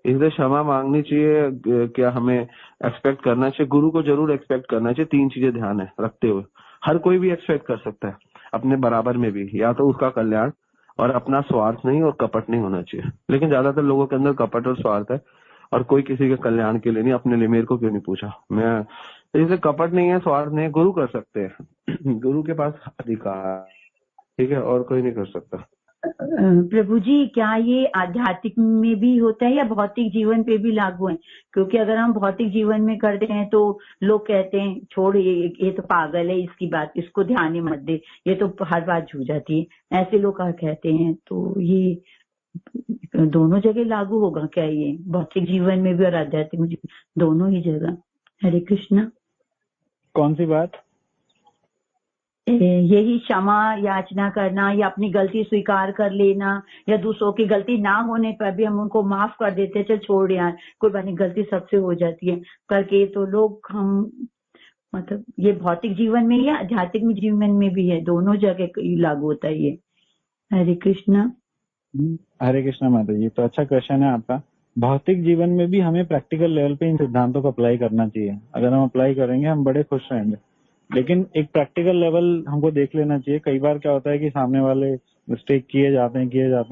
इसलिए क्षमा मांगनी चाहिए, क्या हमें एक्सपेक्ट करना चाहिए, गुरु को जरूर एक्सपेक्ट करना चाहिए। 3 चीजें ध्यान है रखते हुए, हर कोई भी एक्सपेक्ट कर सकता है अपने बराबर में भी, या तो उसका कल्याण, और अपना स्वार्थ नहीं और कपट नहीं होना चाहिए। लेकिन ज्यादातर लोगों के अंदर कपट और स्वार्थ है, और कोई किसी के कल्याण के लिए नहीं, अपने लिए मेरे को क्यों नहीं पूछा मैं। इसलिए कपट नहीं है, स्वार्थ नहीं है, गुरु कर सकते हैं। गुरु के पास अधिकार, ठीक है, और कोई नहीं कर सकता। प्रभु जी, क्या ये आध्यात्मिक में भी होता है या भौतिक जीवन पे भी लागू है? क्योंकि अगर हम भौतिक जीवन में करते हैं तो लोग कहते हैं छोड़, ये तो पागल है, इसकी बात इसको ध्यान ही मत दे, ये तो हर बात झूठ जाती है, ऐसे लोग कहते हैं। तो ये दोनों जगह लागू होगा क्या? ये भौतिक जीवन में भी और आध्यात्मिक जीवन, दोनों ही जगह? हरे कृष्णा। कौन सी बात? यही क्षमा याचना करना, या अपनी गलती स्वीकार कर लेना, या दूसरों की गलती ना होने पर भी हम उनको माफ कर देते, चल छोड़ यार कोई बात नहीं, गलती सबसे हो जाती है करके। तो लोग हम मतलब ये भौतिक जीवन में या आध्यात्मिक जीवन में भी है, दोनों जगह लागू होता है ये। हरे कृष्णा। हरे कृष्णा माता जी, तो अच्छा क्वेश्चन है आपका। भौतिक जीवन में भी हमें प्रैक्टिकल लेवल पे इन सिद्धांतों को अप्लाई करना चाहिए। अगर हम अप्लाई करेंगे हम बड़े खुश रहेंगे। लेकिन एक प्रैक्टिकल लेवल हमको देख लेना चाहिए। कई बार क्या होता है कि सामने वाले मिस्टेक किए जाते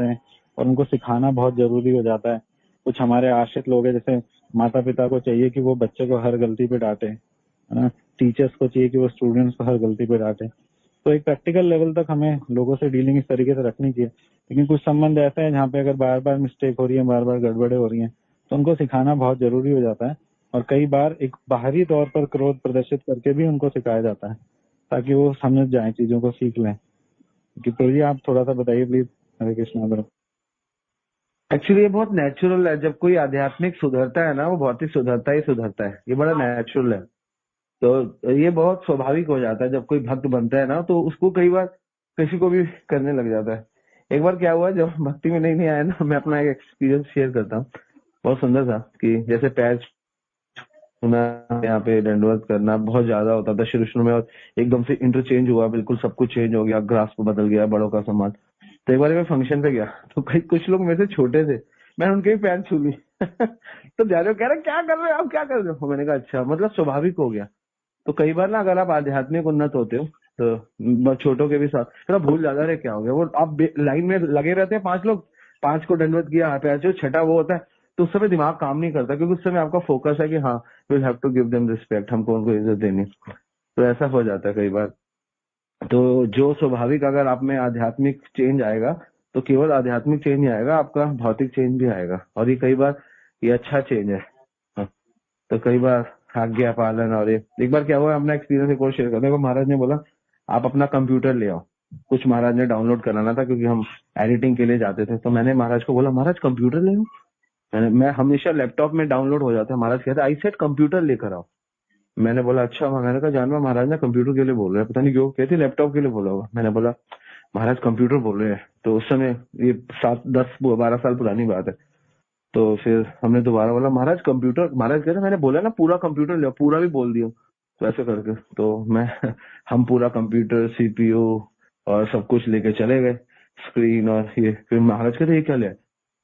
हैं और उनको सिखाना बहुत जरूरी हो जाता है। कुछ हमारे आश्रित लोग हैं, जैसे माता पिता को चाहिए कि वो बच्चे को हर गलती पे डांटे, है ना। टीचर्स को चाहिए कि वो स्टूडेंट्स को हर गलती पे डांटे। तो एक प्रैक्टिकल लेवल तक हमें लोगों से डीलिंग इस तरीके से रखनी चाहिए। लेकिन कुछ संबंध ऐसे हैं जहाँ पे अगर बार बार मिस्टेक हो रही है, बार बार गड़बड़े हो रही हैं, तो उनको सिखाना बहुत जरूरी हो जाता है। और कई बार एक बाहरी तौर पर क्रोध प्रदर्शित करके भी उनको सिखाया जाता है, ताकि वो समझ जाए, चीजों को सीख लें। तो जी आप थोड़ा सा बताइए प्लीज। हरे कृष्णा। एक्चुअली ये बहुत नेचुरल है। जब कोई आध्यात्मिक सुधरता है ना, वो भौतिक सुधरता ही सुधरता है। ये बड़ा नेचुरल है। तो ये बहुत स्वाभाविक हो जाता है। जब कोई भक्त बनता है ना, तो उसको कई बार किसी को भी करने लग जाता है। एक बार क्या हुआ, जब भक्ति में नहीं आया ना, मैं अपना एक एक्सपीरियंस शेयर करता हूँ। बहुत सुंदर था कि जैसे पैर छूना, यहाँ पे दंडवत करना बहुत ज्यादा होता था शुरू शुरू में, और एकदम से इंटरचेंज हुआ, बिल्कुल सब कुछ चेंज हो गया, ग्रास्प बदल गया, बड़ों का सम्मान। तो एक बार मैं फंक्शन पे गया, तो कुछ लोग मेरे से छोटे थे, मैंने उनके भी पैर छू ली। तो जा रहे कह रहे क्या कर रहे हो आप, क्या कर रहे हो? मैंने कहा अच्छा, मतलब स्वाभाविक हो गया। तो कई बार ना, अगर आप आध्यात्मिक उन्नत होते हो तो छोटों के भी साथ थोड़ा भूल जाता है क्या हो गया। वो आप लाइन में लगे रहते हैं 5 लोग, 5 को दंडवत किया, पैर छू, छठा वो होता है तो उस समय दिमाग काम नहीं करता, क्योंकि उस समय आपका फोकस है कि हाँ will have to give them respect, हमको उनको इज्जत देनी। तो ऐसा हो जाता है कई बार। तो जो स्वाभाविक, अगर आप में आध्यात्मिक चेंज आएगा तो केवल आध्यात्मिक चेंज नहीं आएगा, आपका भौतिक चेंज भी आएगा, और ये कई बार ये अच्छा चेंज है। हाँ, तो कई बार आज्ञा पालन। और एक बार क्या हुआ, अपना एक्सपीरियंस एक और शेयर करने को, महाराज ने बोला आप अपना कंप्यूटर ले आओ। कुछ महाराज ने डाउनलोड कराना था, क्योंकि हम एडिटिंग के लिए जाते थे। तो मैंने महाराज को बोला महाराज कंप्यूटर ले आओ। मैं हमेशा लैपटॉप में डाउनलोड हो जाता है। महाराज कहते आई सेड कंप्यूटर लेकर आओ। मैंने बोला अच्छा। मैंने कहा जानवा महाराज ने कंप्यूटर के लिए बोल रहे हैं, पता नहीं क्यों। कहती लैपटॉप के लिए बोला होगा। मैंने बोला महाराज कंप्यूटर बोल रहे हैं। तो उस समय ये 7-10-12 साल पुरानी बात है। तो फिर हमने दोबारा बोला महाराज कंप्यूटर। महाराज कहते मैंने बोला ना पूरा कंप्यूटर ले, पूरा भी बोल दिया। तो ऐसे करके तो हम पूरा कंप्यूटर, सीपीयू और सब कुछ लेके चले गए, स्क्रीन और ये। फिर महाराज कहते ये क्या ले?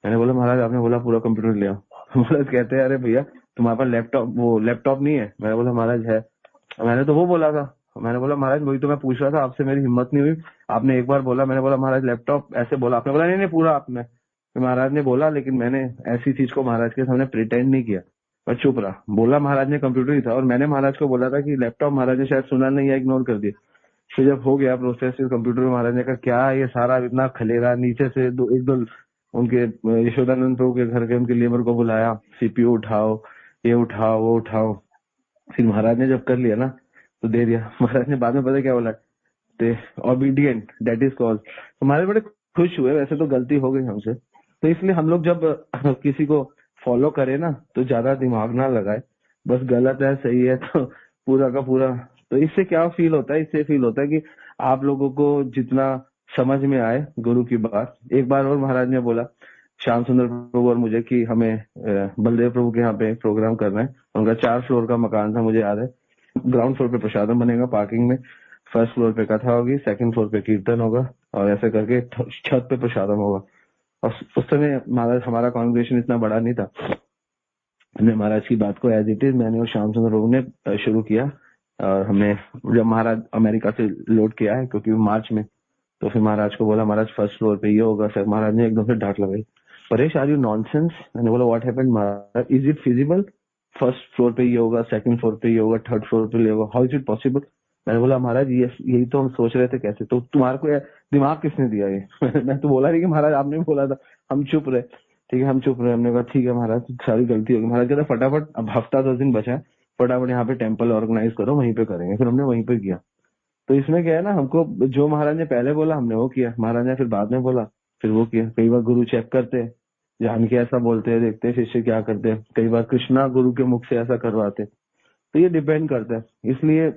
मैंने बोला महाराज आपने बोला पूरा कंप्यूटर ले आओ। महाराज कहते हैं अरे भैया तुम्हारे पास लैपटॉप नहीं है? मैंने बोला महाराज है। मैंने तो वो बोला था। मैंने बोला महाराज वही तो मैं पूछ रहा था आपसे, मेरी हिम्मत नहीं हुई। आपने एक बार बोला, मैंने बोला महाराज लैपटॉप ऐसे बोला। आपने बोला नहीं पूरा आपने। महाराज ने बोला, लेकिन मैंने ऐसी चीज को महाराज के सामने प्रिटेंड नहीं किया, मैं चुप रहा। बोला महाराज ने कंप्यूटर ही था, और मैंने महाराज को बोला था कि लैपटॉप। महाराज ने शायद सुना नहीं या इग्नोर कर दिया। फिर जब हो गया प्रोसेस कंप्यूटर में, महाराज ने कहा क्या ये सारा इतना खलेगा। नीचे से एक दो उनके यशोदानंद प्रभु के घर के उनके लेबर को बुलाया, सीपीयू उठाओ, ये उठाओ, वो उठाओ। फिर महाराज ने जब कर लिया ना तो दे दिया। महाराज ने बाद में पता क्या बोला, ओबीडियंट दैट इज कॉल्ड। हमारे बड़े खुश हुए। वैसे तो गलती हो गई हमसे, तो इसलिए हम लोग जब किसी को फॉलो करें ना तो ज्यादा दिमाग ना लगाए, बस गलत है सही है तो पूरा का पूरा। तो इससे क्या फील होता है, इससे फील होता है कि आप लोगों को जितना समझ में आए गुरु की बात। एक बार और महाराज ने बोला श्याम सुंदर प्रभु और मुझे कि हमें बलदेव प्रभु के यहाँ पे प्रोग्राम करना है। उनका 4 फ्लोर का मकान था, मुझे याद है। ग्राउंड फ्लोर पे प्रसादम बनेगा पार्किंग में, फर्स्ट फ्लोर पे कथा होगी, सेकंड फ्लोर पे कीर्तन होगा, और ऐसे करके छत पे प्रसादम होगा। और उस समय महाराज हमारा कॉन्ग्रेगेशन इतना बड़ा नहीं था। हमने महाराज की बात को एज इट इज मैंने और श्याम सुंदर प्रभु ने शुरू किया। और हमने जब महाराज अमेरिका से लोड किया है, क्योंकि मार्च में, तो फिर महाराज को बोला महाराज फर्स्ट फ्लोर पे ये होगा। सर महाराज ने एकदम से डांट लगाई, परेश आर यू नॉनसेंस? मैंने बोला what happened Maharaj, is it feasible? First floor पे ये होगा, सेकंड फ्लोर पे ये होगा, थर्ड फ्लोर पे ये होगा, हाउ इज इट पॉसिबल? मैंने बोला महाराज यही तो हम सोच रहे थे कैसे। तो तुम्हारे को दिमाग किसने दिया ये? मैं तो बोला नहीं कि महाराज आपने बोला था। हम चुप रहे। ठीक है हम चुप रहे। हमने कहा ठीक है महाराज सारी गलती होगी। महाराज कहता फटाफट, अब हफ्ता 10 दिन बचा है, फटाफट यहाँ पे टेम्पल ऑर्गेनाइज करो, वहीं पे करेंगे। फिर हमने वहीं पे किया। तो इसमें क्या है ना, हमको जो महाराज ने पहले बोला हमने वो किया, महाराज ने फिर बाद में बोला फिर वो किया। कई बार गुरु चेक करते हैं, जान के ऐसा बोलते हैं, देखते हैं शिष्य क्या करते हैं। कई बार कृष्णा गुरु के मुख से ऐसा करवाते। तो ये डिपेंड करता है। इसलिए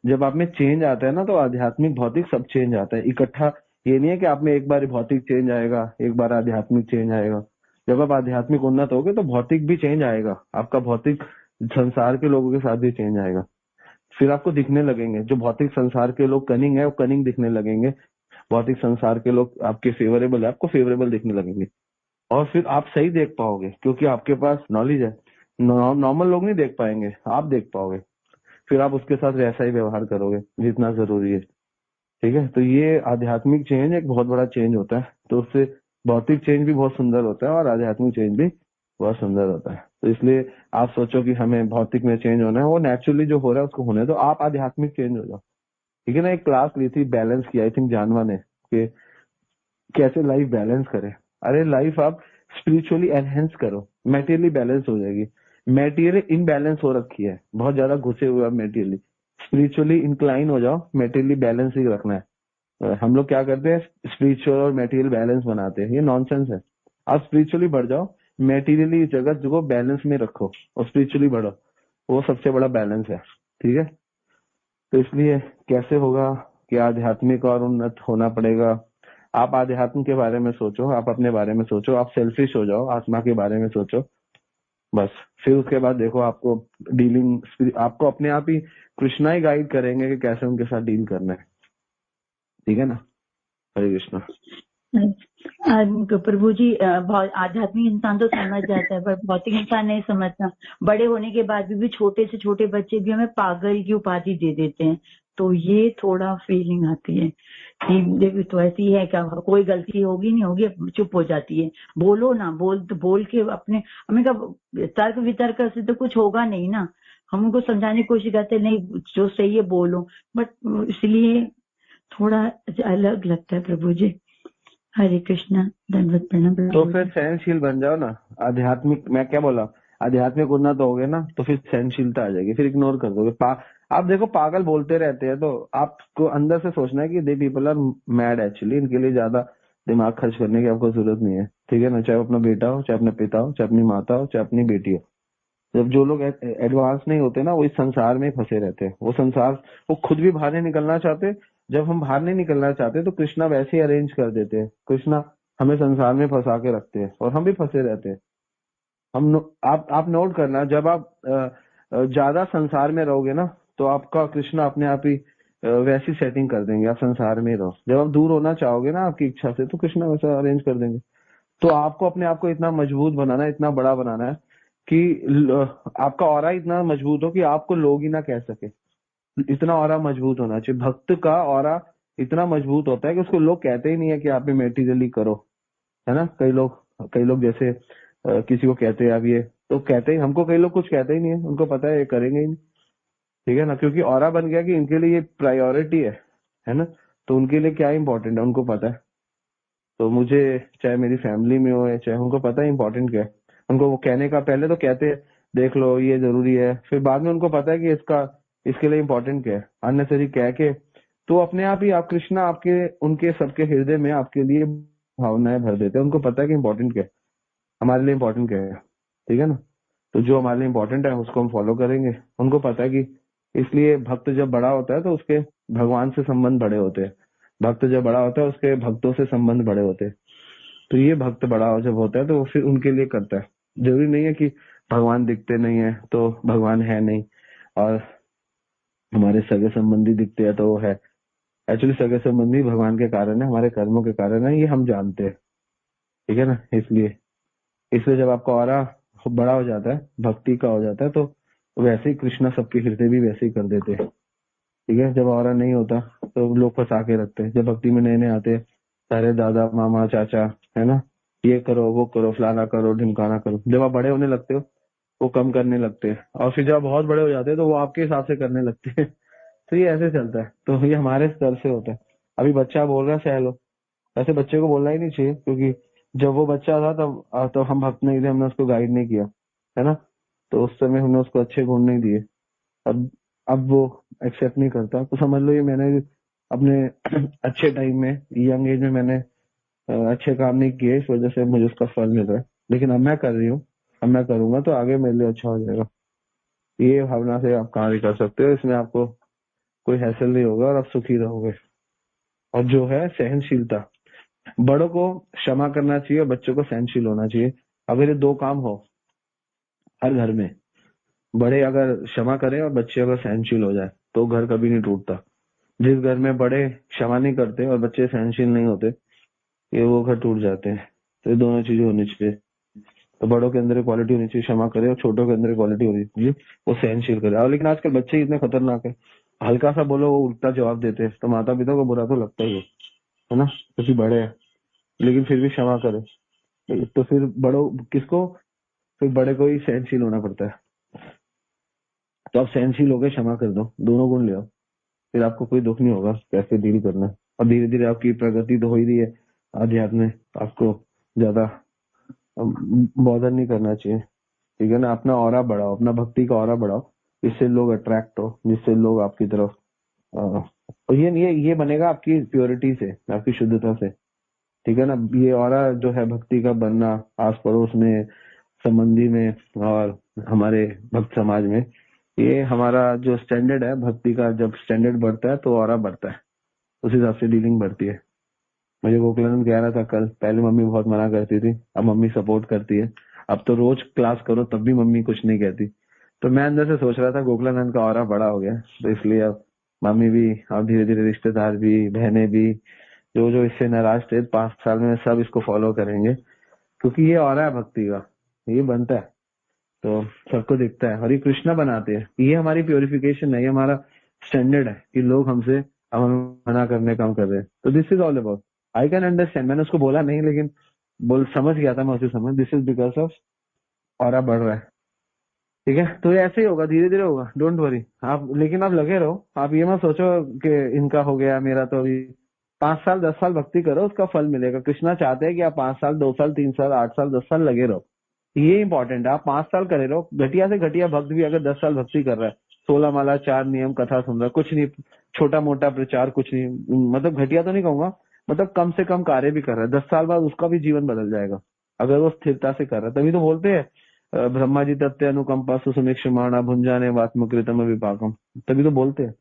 जब आप में चेंज आता है ना, तो आध्यात्मिक भौतिक सब चेंज आता है इकट्ठा। ये नहीं है कि आप में एक बार भौतिक चेंज आएगा, एक बार आध्यात्मिक चेंज आएगा। जब आप आध्यात्मिक उन्नत होगे तो भौतिक भी चेंज आएगा, आपका भौतिक संसार के लोगों के साथ भी चेंज आएगा। फिर आपको दिखने लगेंगे, जो भौतिक संसार के लोग कनिंग है वो कनिंग दिखने लगेंगे, भौतिक संसार के लोग आपके फेवरेबल है, आपको फेवरेबल दिखने लगेंगे। और फिर आप सही देख पाओगे, क्योंकि आपके पास नॉलेज है। नॉर्मल लोग नहीं देख पाएंगे, आप देख पाओगे। फिर आप उसके साथ वैसा ही व्यवहार करोगे जितना जरूरी है। ठीक है, तो ये आध्यात्मिक चेंज एक बहुत बड़ा चेंज होता है। तो उससे भौतिक चेंज भी बहुत सुंदर होता है और आध्यात्मिक चेंज भी बहुत सुंदर होता है। तो इसलिए आप सोचो कि हमें भौतिक में चेंज होना है, वो नेचुरली जो हो रहा है उसको होने दो, आप आध्यात्मिक चेंज हो जाओ। ठीक है ना। एक क्लास ली थी बैलेंस की, आई थिंक जानवा ने, कि कैसे लाइफ बैलेंस करे। अरे लाइफ आप स्पिरिचुअली एनहेंस करो, मेटेरियली बैलेंस हो जाएगी। मेटेरियली इनबैलेंस हो रखी है, बहुत ज्यादा घुसे हुए आप मेटेरियली। स्पिरिचुअली इंक्लाइन हो जाओ, मेटेरियली बैलेंस ही रखना है। हम लोग क्या करते हैं, स्पिरिचुअल और मेटेरियल बैलेंस बनाते हैं, ये नॉनसेंस है। आप स्पिरिचुअली बढ़ जाओ, मेटीरियली जगत को बैलेंस में रखो और स्पिरिचुअली बढ़ो, वो सबसे बड़ा बैलेंस है। ठीक है, तो इसलिए कैसे होगा कि आध्यात्मिक और उन्नत होना पड़ेगा। आप आध्यात्म के बारे में सोचो, आप अपने बारे में सोचो, आप सेल्फिश हो जाओ, आत्मा के बारे में सोचो बस। फिर उसके बाद देखो आपको डीलिंग, आपको अपने आप ही कृष्णा ही गाइड करेंगे कि कैसे उनके साथ डील करना है। ठीक है ना। हरे कृष्णा। प्रभु जी, आध्यात्मिक इंसान तो समझ जाता है, पर भौतिक इंसान नहीं समझता। बड़े होने के बाद भी छोटे से छोटे बच्चे भी हमें पागल की उपाधि दे देते हैं, तो ये थोड़ा फीलिंग आती है कि देखो तो ऐसी है क्या, कोई गलती होगी नहीं होगी, चुप हो जाती है। बोलो ना, बोल के अपने, हमें कहा तर्क वितर्क से तो कुछ होगा नहीं ना। हम उनको समझाने की कोशिश करते, नहीं जो सही है बोलो, बट इसलिए थोड़ा अलग लगता है प्रभु जी। हरे कृष्णा, धन्यवाद, प्रणाम तो प्रभु फिर जी। सहनशील बन जाओ ना। आध्यात्मिक, मैं क्या बोला, आध्यात्मिक उन्नत हो गए ना तो फिर सहनशीलता आ जाएगी, फिर इग्नोर कर दोगे। आप देखो पागल बोलते रहते हैं तो आपको अंदर से सोचना है कि they people are mad actually, इनके लिए ज्यादा दिमाग खर्च करने की आपको जरूरत नहीं है, ठीक है ना। चाहे वो अपना बेटा हो, चाहे अपने पिता हो, चाहे अपनी माता हो, चाहे अपनी बेटी हो। जब जो लोग एडवांस नहीं होते ना वो इस संसार में ही फंसे रहते हैं। वो संसार, वो खुद भी बाहर नहीं निकलना चाहते। जब हम बाहर नहीं निकलना चाहते तो कृष्णा वैसे ही अरेंज कर देते हैं। कृष्णा हमें संसार में फंसा के रखते हैं और हम भी फंसे रहते हैं। आप नोट करना, जब आप ज्यादा संसार में रहोगे ना तो आपका कृष्णा अपने आप ही वैसी सेटिंग कर देंगे, आप संसार में ही रहो। जब आप दूर होना चाहोगे ना आपकी इच्छा से तो कृष्णा वैसा अरेंज कर देंगे। तो आपको अपने आप को इतना मजबूत बनाना है, इतना बड़ा बनाना है कि आपका ऑरा इतना मजबूत हो कि आपको लोग ही ना कह सके। इतना ऑरा मजबूत होना चाहिए। भक्त का ऑरा इतना मजबूत होता है कि उसको लोग कहते ही नहीं है कि आप मेटीरियली करो, है ना। कई लोग जैसे किसी को कहते हैं अब ये तो कहते ही, हमको कई लोग कुछ कहते ही नहीं है, उनको पता है ये करेंगे ही नहीं, ठीक है ना। क्योंकि ऑरा बन गया कि इनके लिए ये प्रायोरिटी है ना। तो उनके लिए क्या इंपॉर्टेंट है उनको पता है। तो मुझे, चाहे मेरी फैमिली में हो या चाहे, उनको पता है इंपॉर्टेंट क्या है। उनको वो कहने का, पहले तो कहते हैं देख लो ये जरूरी है, फिर बाद में उनको पता है कि इसके लिए इंपॉर्टेंट क्या है, अननेसेसरी कह के तो अपने आप ही आप कृष्णा आपके उनके सबके हृदय में आपके लिए भावनाएं भर देते हैं। उनको पता है कि इंपॉर्टेंट क्या है, हमारे लिए इंपॉर्टेंट क्या है, ठीक है ना। तो जो हमारे लिए इंपॉर्टेंट है उसको हम फॉलो करेंगे। उनको पता है कि, इसलिए भक्त जब बड़ा होता है तो उसके भगवान से संबंध बड़े होते हैं। भक्त जब बड़ा होता है उसके भक्तों से संबंध बड़े होते हैं। तो ये भक्त बड़ा जब होता है तो वो फिर उनके लिए करता है। जरूरी नहीं है कि भगवान दिखते नहीं है तो भगवान है नहीं, और हमारे सगे संबंधी दिखते हैं तो वो है। एक्चुअली सगे संबंधी भगवान के कारण है, हमारे कर्मों के कारण है, ये हम जानते हैं, ठीक है ना। इसलिए जब आपका ऑरा बड़ा हो जाता है, भक्ति का हो जाता है, तो वैसे ही कृष्णा सबके हृदय भी वैसे ही कर देते हैं, ठीक है। जब ऑरा नहीं होता तो लोग फंसा के रखते हैं। जब भक्ति में नए नए आते हैं सारे दादा मामा चाचा, है ना, ये करो वो करो फलाना करो ढिमकाना करो। जब आप बड़े होने लगते हो वो कम करने लगते हैं, और फिर जब आप बहुत बड़े हो जाते हैं तो वो आपके हिसाब से करने लगते हैं। तो ये ऐसे चलता है। तो ये हमारे स्तर से होता है। अभी बच्चा बोल रहा है सह लो, ऐसे बच्चे को बोलना ही नहीं चाहिए, क्योंकि जब वो बच्चा था तब हम भक्त नहीं थे, हमने उसको गाइड नहीं किया, है ना। तो उस समय हमने उसको अच्छे गुण नहीं दिए। अब वो एक्सेप्ट नहीं करता, तो समझ लो ये मैंने अपने अच्छे टाइम में, यंग एज में मैंने अच्छे काम नहीं किए, इस वजह से मुझे उसका फल मिल रहा है। लेकिन अब मैं कर रही हूँ, अब मैं करूंगा तो आगे मेरे लिए अच्छा हो जाएगा। ये भावना से आप कार्य कर सकते हो। इसमें आपको कोई हैसल नहीं होगा और आप सुखी रहोगे। और जो है सहनशीलता, बड़ों को क्षमा करना चाहिए और बच्चों को सहनशील होना चाहिए। अगर ये दो काम हो हर घर में, बड़े अगर क्षमा करें और बच्चे अगर सहनशील हो जाए तो घर कभी नहीं टूटता। जिस घर में बड़े क्षमा नहीं करते और बच्चे सहनशील नहीं होते, ये वो घर टूट जाते हैं। तो ये दोनों चीजें होनी चाहिए। तो बड़ों के अंदर क्वालिटी होनी चाहिए क्षमा करे, और छोटों के अंदर क्वालिटी होनी चाहिए वो सहनशील करे। और लेकिन आजकल बच्चे इतने खतरनाक है, हल्का सा बोलो वो उल्टा जवाब देते हैं, तो माता पिता को बुरा तो लगता ही है ना, क्योंकि बड़े हैं। लेकिन फिर भी क्षमा करे तो फिर बड़ों किसको, फिर बड़े को ही सहनशील होना पड़ता है। तो आप सहनशील होकर क्षमा कर दो, दोनों गुण ले आओ, फिर आपको कोई दुख नहीं होगा कैसे डील करना है। और धीरे धीरे आपकी प्रगति तो हो ही रही है अध्यात्म में, आपको ज्यादा बॉदर नहीं करना चाहिए, ठीक है ना। अपना ऑरा बढ़ाओ, अपना भक्ति का ऑरा बढ़ाओ, जिससे लोग अट्रैक्ट हो, जिससे लोग आपकी तरफ और ये बनेगा आपकी प्योरिटी से, आपकी शुद्धता से, ठीक है ना। ये ऑरा जो है भक्ति का बनना आस पड़ोस में, संबंधी में और हमारे भक्त समाज में, ये हमारा जो स्टैंडर्ड है भक्ति का, जब स्टैंडर्ड बढ़ता है तो ऑरा बढ़ता है, उस हिसाब से डीलिंग बढ़ती है। मुझे गोकुलानंद कह रहा था कल, पहले मम्मी बहुत मना करती थी, अब मम्मी सपोर्ट करती है। अब तो रोज क्लास करो तब भी मम्मी कुछ नहीं कहती। तो मैं अंदर से सोच रहा था गोकुलानंद का ऑरा बड़ा हो गया, तो इसलिए अब मम्मी भी, अब धीरे धीरे रिश्तेदार भी, बहनें भी, जो जो इससे नाराज थे 5 साल में, सब इसको फॉलो करेंगे, क्योंकि ये ऑरा है भक्ति का, ये बनता है तो सबको दिखता है। और ये कृष्णा बनाते हैं, ये हमारी प्योरिफिकेशन है, ये हमारा स्टैंडर्ड है कि लोग हमसे अब हम मना करने काम कर रहे हैं। तो this is all about, I can understand. मैंने उसको बोला नहीं, लेकिन समझ गया था मैं उसी समय, this is because of aura बढ़ रहा है। ठीक है, तो ये ऐसे ही होगा, धीरे धीरे होगा, डोंट वरी आप। लेकिन आप लगे रहो, आप ये मत सोचो कि इनका हो गया मेरा तो अभी 5 साल 10 साल भक्ति करो उसका फल मिलेगा। कृष्णा चाहते हैं कि आप 5 साल 2 साल 3 साल 8 साल 10 साल लगे रहो, ये इंपॉर्टेंट है। आप 5 साल करे रहो, घटिया से घटिया भक्त भी अगर 10 साल भक्ति कर रहा है, 16 माला 4 नियम कथा सुन रहा है, कुछ नहीं, छोटा मोटा प्रचार कुछ नहीं, मतलब घटिया तो नहीं कहूंगा, मतलब कम से कम कार्य भी कर रहा है, 10 साल बाद उसका भी जीवन बदल जाएगा अगर वो स्थिरता से कर रहा है। तभी तो बोलते हैं ब्रह्मा जी तत्व अनुकंपा सुसमीक्षमाणा भुंजाने वात्मकृतम विपाकम, तभी तो बोलते हैं।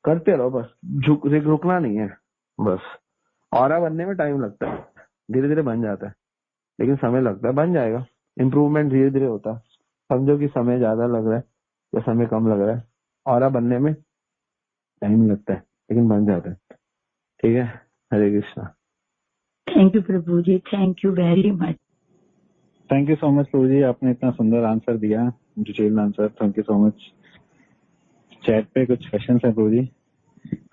करते रहो बस, रुकना नहीं है बस। ऑरा बनने में टाइम लगता है, धीरे धीरे बन जाता है, लेकिन समय लगता है, बन जाएगा। इम्प्रूवमेंट धीरे धीरे होता है। समझो कि समय ज्यादा लग रहा है या समय कम लग रहा है, ऑरा बनने में टाइम लगता है, लेकिन बन जाता है। ठीक है, हरे कृष्णा। थैंक यू प्रभु जी, thank you very much. Thank you so much प्रभु जी, आपने इतना सुंदर आंसर दिया, detailed answer, thank you so much. Chat पे कुछ क्वेश्चन है प्रभु जी।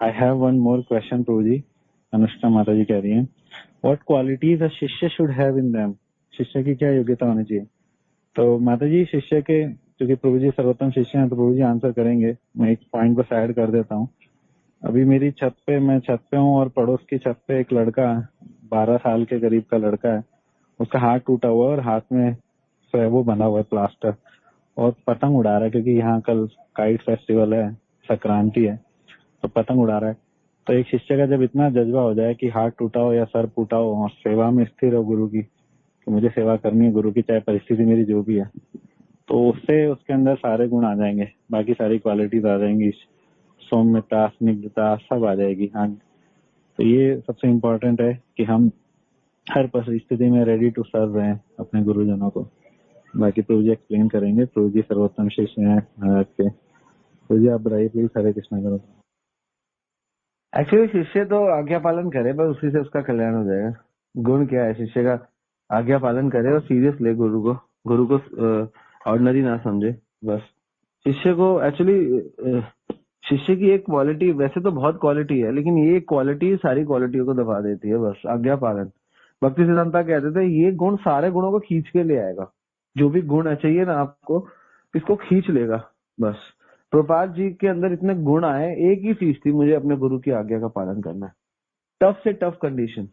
I have one more question प्रभु जी। अनुष्का माता जी कह रही हैं, व्हाट क्वालिटीज अ शिष्य शुड हैव इन देम, शिष्य की क्या योग्यता होनी चाहिए। तो माता जी शिष्य के, क्योंकि प्रभु जी सर्वोत्तम शिष्य हैं तो प्रभु जी आंसर करेंगे, मैं एक पॉइंट बस ऐड कर देता हूँ। अभी मेरी छत पे, मैं छत पे हूँ और पड़ोस की छत पे एक लड़का 12 साल के करीब का लड़का है, उसका हाथ टूटा हुआ है और हाथ में वो बना हुआ है प्लास्टर, और पतंग उड़ा रहा है, क्योंकि यहाँ कल काइट फेस्टिवल है, संक्रांति है, तो पतंग उड़ा रहा है। तो एक शिष्य का जब इतना जज्बा हो जाए कि हाथ टूटा हो या सर फूटा हो और सेवा में स्थिर हो गुरु की, कि मुझे सेवा करनी है गुरु की, चाहे परिस्थिति मेरी जो भी है, तो उससे उसके अंदर सारे गुण आ जाएंगे, बाकी सारी क्वालिटीज आ जाएंगी, सौम्यता स्निग्धता सब आ जाएगी। हाँ, तो ये सबसे इम्पोर्टेंट है कि हम हर परिस्थिति में रेडी टू सर्व रहें अपने गुरुजनों को। बाकी प्रभु जी एक्सप्लेन करेंगे, प्रभु जी सर्वोत्तम शिष्य हैं महाराज के। प्रभु जी आप बताइए प्लीज, हरे कृष्णा करो। एक्चुअली शिष्य तो आज्ञा पालन करे, बस उसी से उसका कल्याण हो जाएगा। गुण क्या है शिष्य का, आज्ञा पालन करे और सीरियस ले गुरु को ऑर्डिनरी ना समझे बस। शिष्य को एक्चुअली शिष्य की एक क्वालिटी, वैसे तो बहुत क्वालिटी है, लेकिन ये क्वालिटी सारी क्वालिटियों को दबा देती है, बस आज्ञा पालन। भक्ति सिद्धांता कहते थे ये गुण सारे गुणों को खींच के ले आएगा, जो भी गुण चाहिए ना आपको, इसको खींच लेगा बस। प्रभुपाद जी के अंदर इतने गुण आए, एक ही चीज थी, मुझे अपने गुरु की आज्ञा का पालन करना है, टफ से टफ कंडीशन।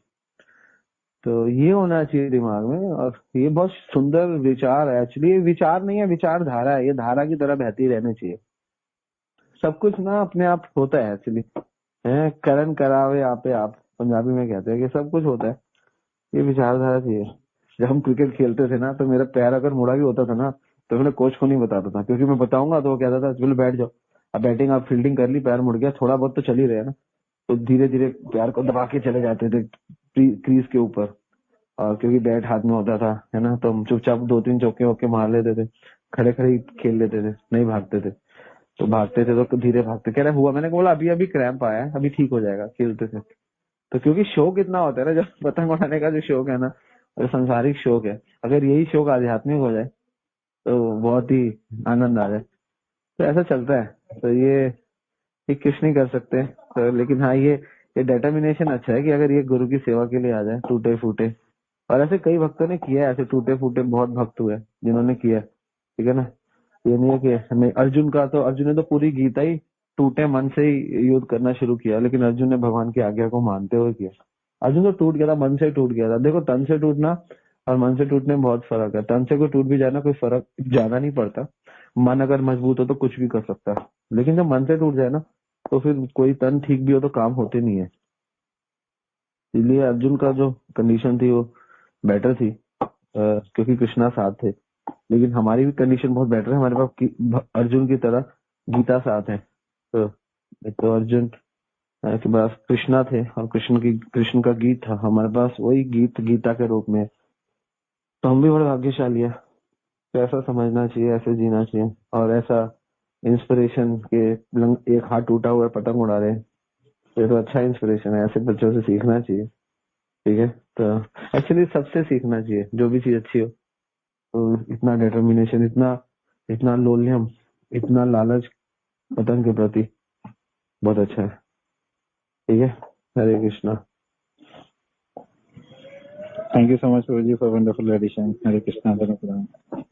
तो ये होना चाहिए दिमाग में, और ये बहुत सुंदर विचार है। एक्चुअली ये विचार नहीं है, विचारधारा है, ये धारा की तरह बहती रहनी चाहिए। सब कुछ ना अपने आप होता है एक्चुअली, है करण करावे आपे आप, पंजाबी में कहते हैं कि सब कुछ होता है। ये विचारधारा चाहिए। जब हम क्रिकेट खेलते थे ना, तो मेरा पैर अगर मुड़ा भी होता था ना, तो मैंने कोच को नहीं बताता था, क्योंकि मैं बताऊंगा तो वो कहता था चलो बैठ जाओ, अब बैटिंग आप फील्डिंग कर ली, पैर मुड़ गया, थोड़ा बहुत तो चल ही रहे ना, तो धीरे धीरे पैर को दबा के चले जाते थे क्रीज के ऊपर। और क्योंकि बैट हाथ में होता था, है ना, तो हम चुपचाप 2-3 चौके वोके मार लेते थे, खड़े खड़े ही खेल लेते थे, नहीं भागते थे। तो भागते थे तो धीरे भागते, कह रहे हुआ, मैंने बोला अभी अभी क्रैम्प आया है, अभी ठीक हो जाएगा, खेलते थे। तो क्योंकि शौक इतना होता है ना, जब पतंग उड़ाने का जो शौक है ना, जो संसारिक शौक है, अगर यही शौक आध्यात्मिक हो जाए तो बहुत ही आनंद आ जाए। तो ऐसा चलता है। तो ये कुछ नहीं कर सकते, तो लेकिन हाँ ये डिटर्मिनेशन अच्छा है कि अगर ये गुरु की सेवा के लिए आ जाए टूटे फूटे। और ऐसे कई भक्तों ने किया है, ऐसे टूटे फूटे बहुत भक्त हुए जिन्होंने किया, ठीक है ना। ये नहीं है कि नहीं, अर्जुन ने तो पूरी गीता ही टूटे मन से ही युद्ध करना शुरू किया, लेकिन अर्जुन ने भगवान की आज्ञा को मानते हुए किया। अर्जुन तो टूट गया था, मन से टूट गया था। देखो तन से टूटना और मन से टूटने में बहुत फर्क है। तन से कोई टूट भी जाना कोई फर्क ज्यादा नहीं पड़ता, मन अगर मजबूत हो तो कुछ भी कर सकता है। लेकिन जब मन से टूट जाए ना, तो फिर कोई तन ठीक भी हो तो काम होते नहीं है। इसलिए अर्जुन का जो कंडीशन थी वो बेटर थी, क्योंकि कृष्णा साथ थे। लेकिन हमारी भी कंडीशन बहुत बेटर है, हमारे पास अर्जुन की तरह गीता साथ है। तो एक तो अर्जुन के पास कृष्णा थे और कृष्ण का गीत था, हमारे पास वही गीत गीता के रूप में। तो हम भी बड़े भाग्यशाली है। तो ऐसा समझना चाहिए, ऐसे जीना चाहिए। और ऐसा इंस्पिरेशन के एक हाथ टूटा हुआ है, पतंग उड़ा रहे हैं, ये तो अच्छा इंस्पिरेशन है, ऐसे बच्चों से सीखना चाहिए। ठीक है, तो एक्चुअली सबसे सीखना चाहिए, जो भी चीज अच्छी हो। तो इतना डिटर्मिनेशन, इतना लोलयम, इतना लालच पतंग के प्रति बहुत अच्छा है। ठीक है। Hare Krishna. Thank you so much प्रभु जी for wonderful addition. Hare Krishna. धन्यवाद।